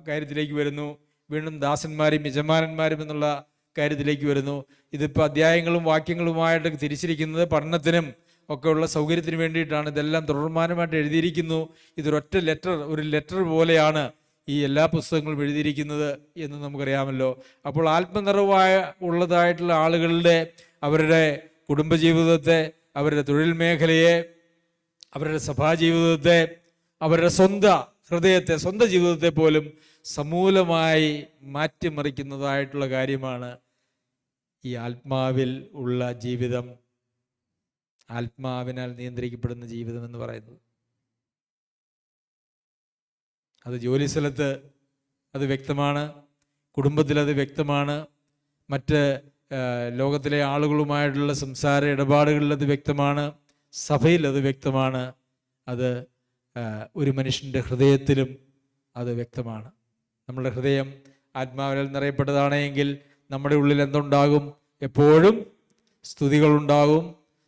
കാര്യത്തിലേക്ക് വരുന്നു. വീണ്ടും ദാസന്മാരും യജമാനന്മാരും എന്നുള്ള കാര്യത്തിലേക്ക് വരുന്നു. ഇതിപ്പോൾ അധ്യായങ്ങളും വാക്യങ്ങളുമായിട്ട് തിരിച്ചിരിക്കുന്നത് പഠനത്തിനും ഒക്കെ ഉള്ള സൗകര്യത്തിന് വേണ്ടിയിട്ടാണ്. ഇതെല്ലാം തുടർമാനമായിട്ട് എഴുതിയിരിക്കുന്നു. ഒരു ലെറ്റർ പോലെയാണ് ഈ എല്ലാ പുസ്തകങ്ങളും എഴുതിയിരിക്കുന്നത് എന്ന് നമുക്കറിയാമല്ലോ. അപ്പോൾ ഉള്ളതായിട്ടുള്ള ആളുകളുടെ അവരുടെ കുടുംബജീവിതത്തെ, അവരുടെ തൊഴിൽ മേഖലയെ, അവരുടെ സഭാജീവിതത്തെ, അവരുടെ സ്വന്തം ഹൃദയത്തെ, സ്വന്തം ജീവിതത്തെ പോലും സമൂലമായി മാറ്റിമറിക്കുന്നതായിട്ടുള്ള കാര്യമാണ് ഈ ആത്മാവിൽ ഉള്ള ജീവിതം, ആത്മാവിനാൽ നിയന്ത്രിക്കപ്പെടുന്ന ജീവിതം എന്ന് പറയുന്നത്. അത് ജോലിസ്ഥലത്ത് അത് വ്യക്തമാണ്, കുടുംബത്തിൽ അത് വ്യക്തമാണ്, മറ്റ് ലോകത്തിലെ ആളുകളുമായിട്ടുള്ള സംസാര ഇടപാടുകളിൽ അത് വ്യക്തമാണ്, സഭയിൽ അത് വ്യക്തമാണ്, അത് ഒരു മനുഷ്യൻ്റെ ഹൃദയത്തിലും അത് വ്യക്തമാണ്. നമ്മുടെ ഹൃദയം ആത്മാവിനാൽ നിറയപ്പെട്ടതാണെങ്കിൽ നമ്മുടെ ഉള്ളിൽ എന്തുണ്ടാകും? എപ്പോഴും സ്തുതികളുണ്ടാകും,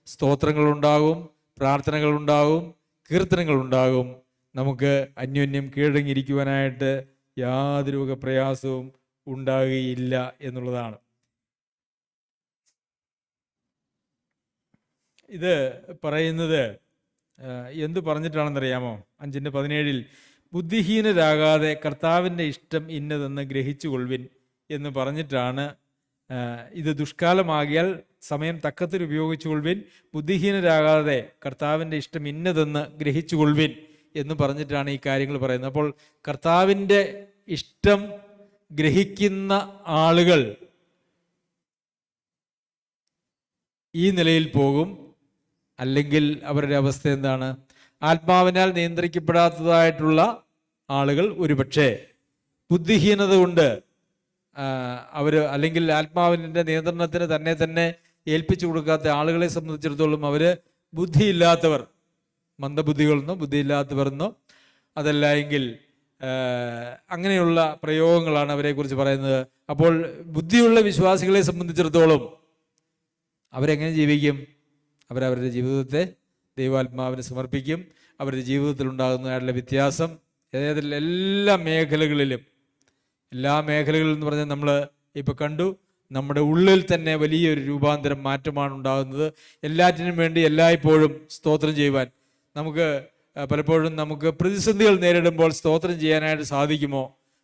സ്തോത്രങ്ങളുണ്ടാകും, പ്രാർത്ഥനകളുണ്ടാകും, കീർത്തനങ്ങളുണ്ടാകും. നമുക്ക് അന്യോന്യം കീഴടങ്ങിയിരിക്കുവാനായിട്ട് യാതൊരു വക പ്രയാസവും ഉണ്ടാകുകയില്ല എന്നുള്ളതാണ്. ഇത് പറയുന്നത് എന്ത് പറഞ്ഞിട്ടാണെന്നറിയാമോ? 5:17 ബുദ്ധിഹീനരാകാതെ കർത്താവിൻ്റെ ഇഷ്ടം ഇന്നതെന്ന് ഗ്രഹിച്ചുകൊള്ളുവിൻ എന്ന് പറഞ്ഞിട്ടാണ്. ഇത് ദുഷ്കാലമാകിയാൽ സമയം തക്കത്തിൽ ഉപയോഗിച്ചുകൊള്ളുവിൻ, ബുദ്ധിഹീനരാകാതെ കർത്താവിൻ്റെ ഇഷ്ടം ഇന്നതെന്ന് ഗ്രഹിച്ചുകൊള്ളുവിൻ എന്ന് പറഞ്ഞിട്ടാണ് ഈ കാര്യങ്ങൾ പറയുന്നത്. അപ്പോൾ കർത്താവിൻ്റെ ഇഷ്ടം ഗ്രഹിക്കുന്ന ആളുകൾ ഈ നിലയിൽ പോകും. അല്ലെങ്കിൽ അവരുടെ അവസ്ഥ എന്താണ്? ആത്മാവിനാൽ നിയന്ത്രിക്കപ്പെടാത്തതായിട്ടുള്ള ആളുകൾ ഒരുപക്ഷെ ബുദ്ധിഹീനത കൊണ്ട് അവർ, അല്ലെങ്കിൽ ആത്മാവിൻ്റെ നിയന്ത്രണത്തിന് തന്നെ ഏൽപ്പിച്ചു കൊടുക്കാത്ത ആളുകളെ സംബന്ധിച്ചിടത്തോളം അവർ ബുദ്ധിയില്ലാത്തവർ, മന്ദബുദ്ധികളെന്നോ ബുദ്ധിയില്ലാത്തവരെന്നോ, അതല്ല എങ്കിൽ അങ്ങനെയുള്ള പ്രയോഗങ്ങളാണ് അവരെക്കുറിച്ച് പറയുന്നത്. അപ്പോൾ ബുദ്ധിയുള്ള വിശ്വാസികളെ സംബന്ധിച്ചിടത്തോളം അവരെങ്ങനെ ജീവിക്കും? അവരവരുടെ ജീവിതത്തെ ദൈവാത്മാവിന് സമർപ്പിക്കും. അവരുടെ ജീവിതത്തിൽ ഉണ്ടാകുന്നതായിട്ടുള്ള വ്യത്യാസം എല്ലാ മേഖലകളിലും എന്ന് പറഞ്ഞാൽ നമ്മൾ ഇപ്പോൾ കണ്ടു, നമ്മുടെ ഉള്ളിൽ തന്നെ വലിയൊരു രൂപാന്തരം, മാറ്റമാണ് ഉണ്ടാകുന്നത്. എല്ലാറ്റിനും വേണ്ടി എല്ലായ്പ്പോഴും സ്തോത്രം ചെയ്യുവാൻ പലപ്പോഴും നമുക്ക് പ്രതിസന്ധികൾ നേരിടുമ്പോൾ സ്തോത്രം ചെയ്യാനായിട്ട് സാധിക്കുമോ?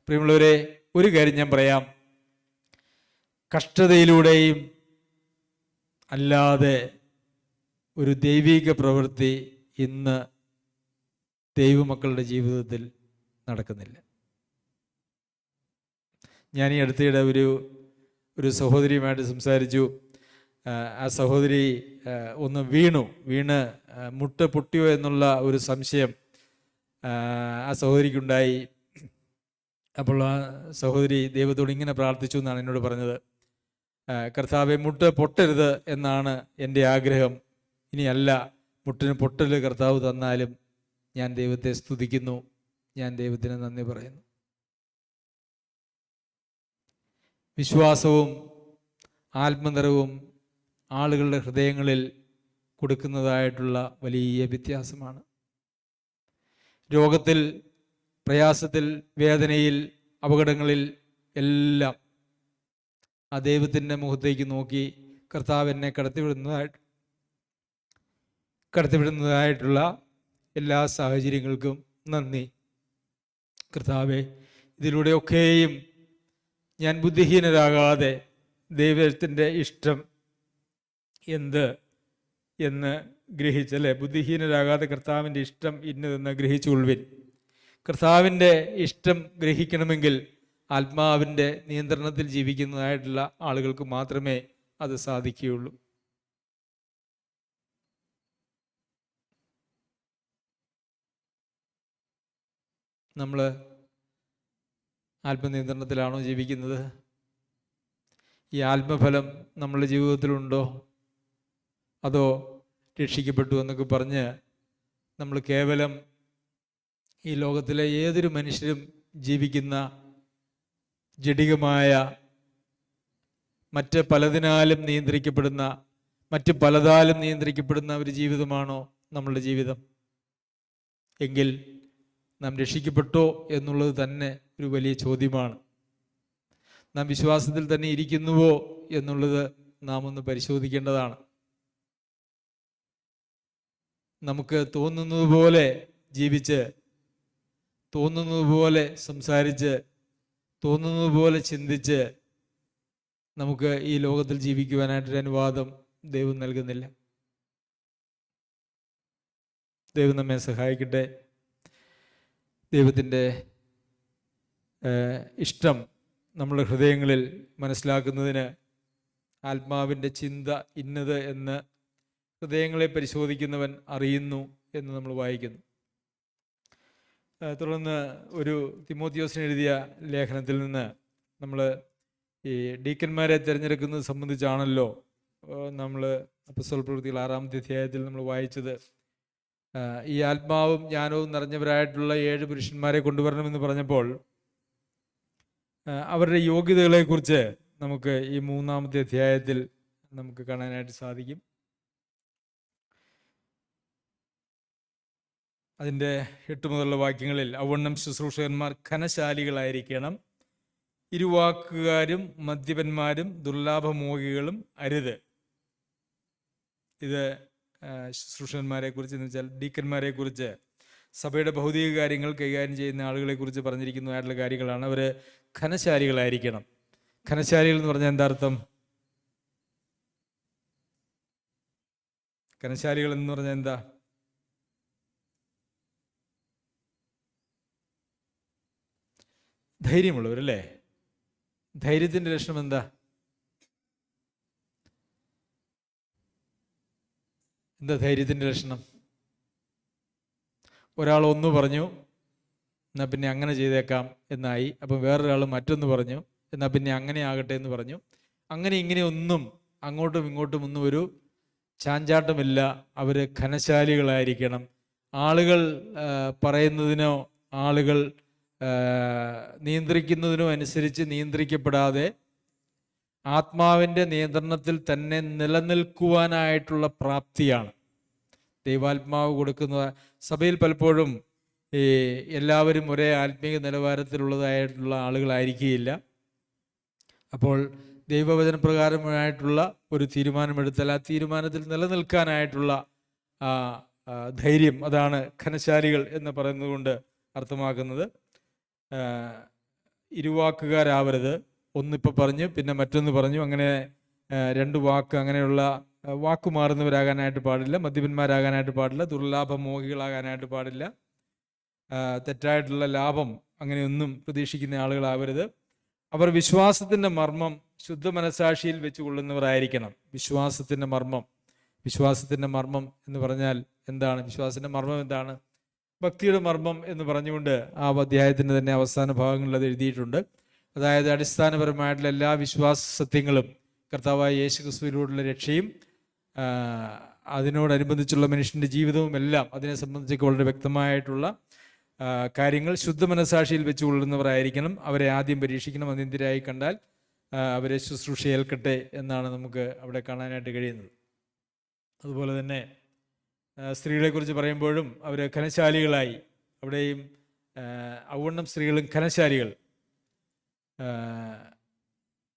പ്രിയമുള്ളവരെ, ഒരു കാര്യം ഞാൻ പറയാം, കഷ്ടതയിലൂടെയും അല്ലാതെ ഒരു ദൈവിക പ്രവൃത്തി ഇന്ന് ദൈവമക്കളുടെ ജീവിതത്തിൽ നടക്കുന്നില്ല. ഞാൻ ഈ അടുത്തിടെ ഒരു സഹോദരിയുമായിട്ട് സംസാരിച്ചു. ആ സഹോദരി ഒന്ന് വീണ് മുട്ട് പൊട്ടിയോ എന്നുള്ള ഒരു സംശയം ആ സഹോദരിക്കുണ്ടായി. അപ്പോൾ ആ സഹോദരി ദൈവത്തോട് ഇങ്ങനെ പ്രാർത്ഥിച്ചു എന്നാണ് എന്നോട് പറഞ്ഞത്. കർത്താവെ, മുട്ട് പൊട്ടരുത് എന്നാണ് എൻ്റെ ആഗ്രഹം. ഇനിയല്ല, മുട്ടിന് പൊട്ടൽ കർത്താവ് തന്നാലും ഞാൻ ദൈവത്തെ സ്തുതിക്കുന്നു, ഞാൻ ദൈവത്തിന് നന്ദി പറയുന്നു. വിശ്വാസവും ആത്മനിറവും ആളുകളുടെ ഹൃദയങ്ങളിൽ കൊടുക്കുന്നതായിട്ടുള്ള വലിയ വ്യത്യാസമാണ്. രോഗത്തിൽ, പ്രയാസത്തിൽ, വേദനയിൽ, അപകടങ്ങളിൽ എല്ലാം ആ ദൈവത്തിൻ്റെ മുഖത്തേക്ക് നോക്കി കർത്താവ് എന്നെ കടത്തിവിടുന്നതായിട്ടുള്ള എല്ലാ സാഹചര്യങ്ങൾക്കും നന്ദി കർത്താവെ. ഇതിലൂടെയൊക്കെയും ഞാൻ ബുദ്ധിഹീനരാകാതെ ദൈവത്തിൻ്റെ ഇഷ്ടം എന്ന് ഗ്രഹിച്ചല്ലേ? ബുദ്ധിഹീനരാകാതെ കർത്താവിൻ്റെ ഇഷ്ടം ഇന്നതെന്ന് ഗ്രഹിച്ചുകൊള്ളുവിൻ. കർത്താവിൻ്റെ ഇഷ്ടം ഗ്രഹിക്കണമെങ്കിൽ ആത്മാവിൻ്റെ നിയന്ത്രണത്തിൽ ജീവിക്കുന്നതായിട്ടുള്ള ആളുകൾക്ക് മാത്രമേ അത് സാധിക്കുകയുള്ളൂ. നമ്മൾ ആത്മനിയന്ത്രണത്തിലാണോ ജീവിക്കുന്നത്? ഈ ആത്മഫലം നമ്മളുടെ ജീവിതത്തിലുണ്ടോ? അതോ രക്ഷിക്കപ്പെട്ടു എന്നൊക്കെ പറഞ്ഞ് നമ്മൾ കേവലം ഈ ലോകത്തിലെ ഏതൊരു മനുഷ്യരും ജീവിക്കുന്ന ജഡികമായ, മറ്റ് പലതാലും നിയന്ത്രിക്കപ്പെടുന്ന ഒരു ജീവിതമാണോ നമ്മളുടെ ജീവിതം? എങ്കിൽ നാം രക്ഷിക്കപ്പെട്ടോ എന്നുള്ളത് തന്നെ ഒരു വലിയ ചോദ്യമാണ്. നാം വിശ്വാസത്തിൽ തന്നെ ഇരിക്കുന്നുവോ എന്നുള്ളത് നാം ഒന്ന് പരിശോധിക്കേണ്ടതാണ്. നമുക്ക് തോന്നുന്നത് പോലെ ജീവിച്ച്, തോന്നുന്നത് പോലെ സംസാരിച്ച്, തോന്നുന്നത് പോലെ ചിന്തിച്ച് നമുക്ക് ഈ ലോകത്തിൽ ജീവിക്കുവാനായിട്ടൊരു അനുവാദം ദൈവം നൽകുന്നില്ല. ദൈവം നമ്മെ സഹായിക്കട്ടെ. ദൈവത്തിൻ്റെ ഇഷ്ടം നമ്മുടെ ഹൃദയങ്ങളിൽ മനസ്സിലാക്കുന്നതിന് ആത്മാവിൻ്റെ ചിന്ത ഇന്നത് എന്ന് ഹൃദയങ്ങളെ പരിശോധിക്കുന്നവൻ അറിയുന്നു എന്ന് നമ്മൾ വായിക്കുന്നു. തുടർന്ന് ഒരു തിമോത്തിയോസിന് എഴുതിയ ലേഖനത്തിൽ നിന്ന് നമ്മൾ ഈ ഡീക്കന്മാരെ തിരഞ്ഞെടുക്കുന്നത് സംബന്ധിച്ചാണല്ലോ നമ്മൾ അപ്പോസ്തല പ്രവൃത്തികൾ 6-ാമത്തെ അധ്യായത്തിൽ നമ്മൾ വായിച്ചത്. ഈ ആത്മാവും ജ്ഞാനവും നിറഞ്ഞവരായിട്ടുള്ള 7 പുരുഷന്മാരെ കൊണ്ടുവരണമെന്ന് പറഞ്ഞപ്പോൾ അവരുടെ യോഗ്യതകളെക്കുറിച്ച് നമുക്ക് ഈ 3-ാമത്തെ അധ്യായത്തിൽ നമുക്ക് കാണാനായിട്ട് സാധിക്കും. അതിൻ്റെ 8 മുതലുള്ള വാക്യങ്ങളിൽ അവണ്ണം ശുശ്രൂഷകന്മാർ ഘനശാലികളായിരിക്കണം, ഇരുവാക്കുകാരും മദ്യപന്മാരും ദുർലാഭമോഹികളും അരുത്. ഇത് ശുശ്രൂഷകന്മാരെ കുറിച്ച് എന്ന് വെച്ചാൽ ഡീക്കന്മാരെ കുറിച്ച്, സഭയുടെ ഭൗതിക കാര്യങ്ങൾ കൈകാര്യം ചെയ്യുന്ന ആളുകളെ കുറിച്ച് പറഞ്ഞിരിക്കുന്നതായിട്ടുള്ള കാര്യങ്ങളാണ്. അവർ ഘനശാലികളായിരിക്കണം. ഘനശാലികൾ എന്ന് പറഞ്ഞാൽ എന്താ അർത്ഥം? ഘനശാലികൾ എന്ന് പറഞ്ഞാൽ എന്താ? ധൈര്യമുള്ളവരല്ലേ? ധൈര്യത്തിൻ്റെ ലക്ഷണം എന്താ? എന്താ ധൈര്യത്തിൻ്റെ ലക്ഷണം? ഒരാൾ ഒന്ന് പറഞ്ഞു, എന്നാൽ പിന്നെ അങ്ങനെ ചെയ്തേക്കാം എന്നായി. അപ്പം വേറൊരാൾ മറ്റൊന്ന് പറഞ്ഞു, എന്നാൽ പിന്നെ അങ്ങനെ ആകട്ടെ എന്ന് പറഞ്ഞു. അങ്ങനെ ഇങ്ങനെ ഒന്നും അങ്ങോട്ടും ഇങ്ങോട്ടും ഒന്നും ഒരു ചാഞ്ചാട്ടമില്ല. അവർ ഘനശാലികളായിരിക്കണം. ആളുകൾ പറയുന്നതിനോ ആളുകൾ നിയന്ത്രിക്കുന്നതിനോ അനുസരിച്ച് നിയന്ത്രിക്കപ്പെടാതെ ആത്മാവിൻ്റെ നിയന്ത്രണത്തിൽ തന്നെ നിലനിൽക്കുവാനായിട്ടുള്ള പ്രാപ്തിയാണ് ദൈവാത്മാവ് കൊടുക്കുന്നത്. സഭയിൽ പലപ്പോഴും എല്ലാവരും ഒരേ ആത്മീയ നിലവാരത്തിലുള്ളതായിട്ടുള്ള ആളുകളായിരിക്കുകയില്ല. അപ്പോൾ ദൈവവചനപ്രകാരമായിട്ടുള്ള ഒരു തീരുമാനമെടുത്താൽ ആ തീരുമാനത്തിൽ നിലനിൽക്കാനായിട്ടുള്ള ധൈര്യം, അതാണ് ഘനശാലികൾ എന്ന് പറയുന്നത് കൊണ്ട് അർത്ഥമാക്കുന്നത്. ഇരുവാക്കുകാരാവരുത്. ഒന്നിപ്പോൾ പറഞ്ഞു പിന്നെ മറ്റൊന്ന് പറഞ്ഞു, അങ്ങനെ 2 വാക്ക്, അങ്ങനെയുള്ള വാക്കു മാറുന്നവരാകാനായിട്ട് പാടില്ല. മദ്യപന്മാരാകാനായിട്ട് പാടില്ല. ദുർലാഭമോഹികളാകാനായിട്ട് പാടില്ല. തെറ്റായിട്ടുള്ള ലാഭം അങ്ങനെയൊന്നും പ്രതീക്ഷിക്കുന്ന ആളുകളാവരുത്. അവർ വിശ്വാസത്തിൻ്റെ മർമ്മം ശുദ്ധ മനസാക്ഷിയിൽ വെച്ച് കൊള്ളുന്നവരായിരിക്കണം. വിശ്വാസത്തിൻ്റെ മർമ്മം എന്ന് പറഞ്ഞാൽ എന്താണ്? വിശ്വാസത്തിൻ്റെ മർമ്മം എന്താണ്? ഭക്തിയുടെ മർമ്മം എന്ന് പറഞ്ഞുകൊണ്ട് ആ അധ്യായത്തിൻ്റെ തന്നെ അവസാന ഭാഗങ്ങളിൽ അത് എഴുതിയിട്ടുണ്ട്. അതായത് അടിസ്ഥാനപരമായിട്ടുള്ള എല്ലാ വിശ്വാസ സത്യങ്ങളും, കർത്താവായ യേശു ക്രിസ്തുവിലൂടെയുള്ള രക്ഷയും അതിനോടനുബന്ധിച്ചുള്ള മനുഷ്യൻ്റെ ജീവിതവും എല്ലാം അതിനെ സംബന്ധിച്ചൊക്കെ വളരെ വ്യക്തമായിട്ടുള്ള കാര്യങ്ങൾ ശുദ്ധ മനസാക്ഷിയിൽ വെച്ച് കൊള്ളുന്നവരായിരിക്കണം. അവരെ ആദ്യം പരീക്ഷിക്കണം. അനിന്ദരായി കണ്ടാൽ അവരെ ശുശ്രൂഷ ഏൽക്കട്ടെ എന്നാണ് നമുക്ക് അവിടെ കാണാനായിട്ട് കഴിയുന്നത്. അതുപോലെ തന്നെ സ്ത്രീകളെക്കുറിച്ച് പറയുമ്പോഴും അവർ ഘനശാലികളായി, അവിടെയും ഔവണ്ണം സ്ത്രീകളും ഘനശാലികൾ.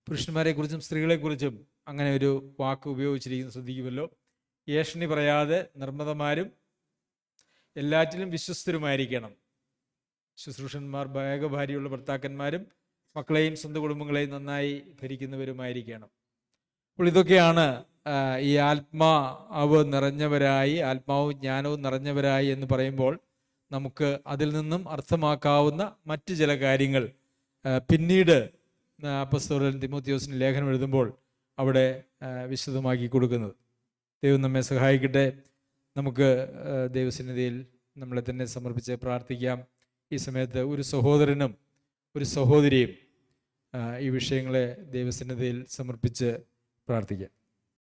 പുരുഷന്മാരെക്കുറിച്ചും സ്ത്രീകളെക്കുറിച്ചും അങ്ങനെ ഒരു വാക്ക് ഉപയോഗിച്ചിരിക്കുന്നത് ശ്രദ്ധിക്കുമല്ലോ. ഏഷണി പറയാതെ നിർമ്മതമാരും എല്ലാറ്റിലും വിശ്വസ്തരുമായിരിക്കണം. ശുശ്രൂഷന്മാർ ഏകഭാര്യയുള്ള ഭർത്താക്കന്മാരും മക്കളെയും സ്വന്തം കുടുംബങ്ങളെയും നന്നായി ഭരിക്കുന്നവരുമായിരിക്കണം. അപ്പോൾ ഇതൊക്കെയാണ് ഈ ആത്മാവ് നിറഞ്ഞവരായി, ആത്മാവും ജ്ഞാനവും നിറഞ്ഞവരായി എന്ന് പറയുമ്പോൾ നമുക്ക് അതിൽ നിന്നും അർത്ഥമാക്കാവുന്ന മറ്റ് ചില കാര്യങ്ങൾ പിന്നീട് അപ്പോസ്തലൻ തിമോത്തിയോസിന് ലേഖനം എഴുതുമ്പോൾ അവിടെ വിശദമാക്കി കൊടുക്കുന്നത്. ദൈവം നമ്മെ സഹായിക്കട്ടെ. നമുക്ക് ദൈവസന്നിധിയിൽ നമ്മളെ തന്നെ സമർപ്പിച്ച് പ്രാർത്ഥിക്കാം. ഈ സമയത്ത് ഒരു സഹോദരനും ഒരു സഹോദരിയും ഈ വിഷയങ്ങളെ ദൈവസന്നിധിയിൽ സമർപ്പിച്ച് പ്രാർത്ഥിക്കാം.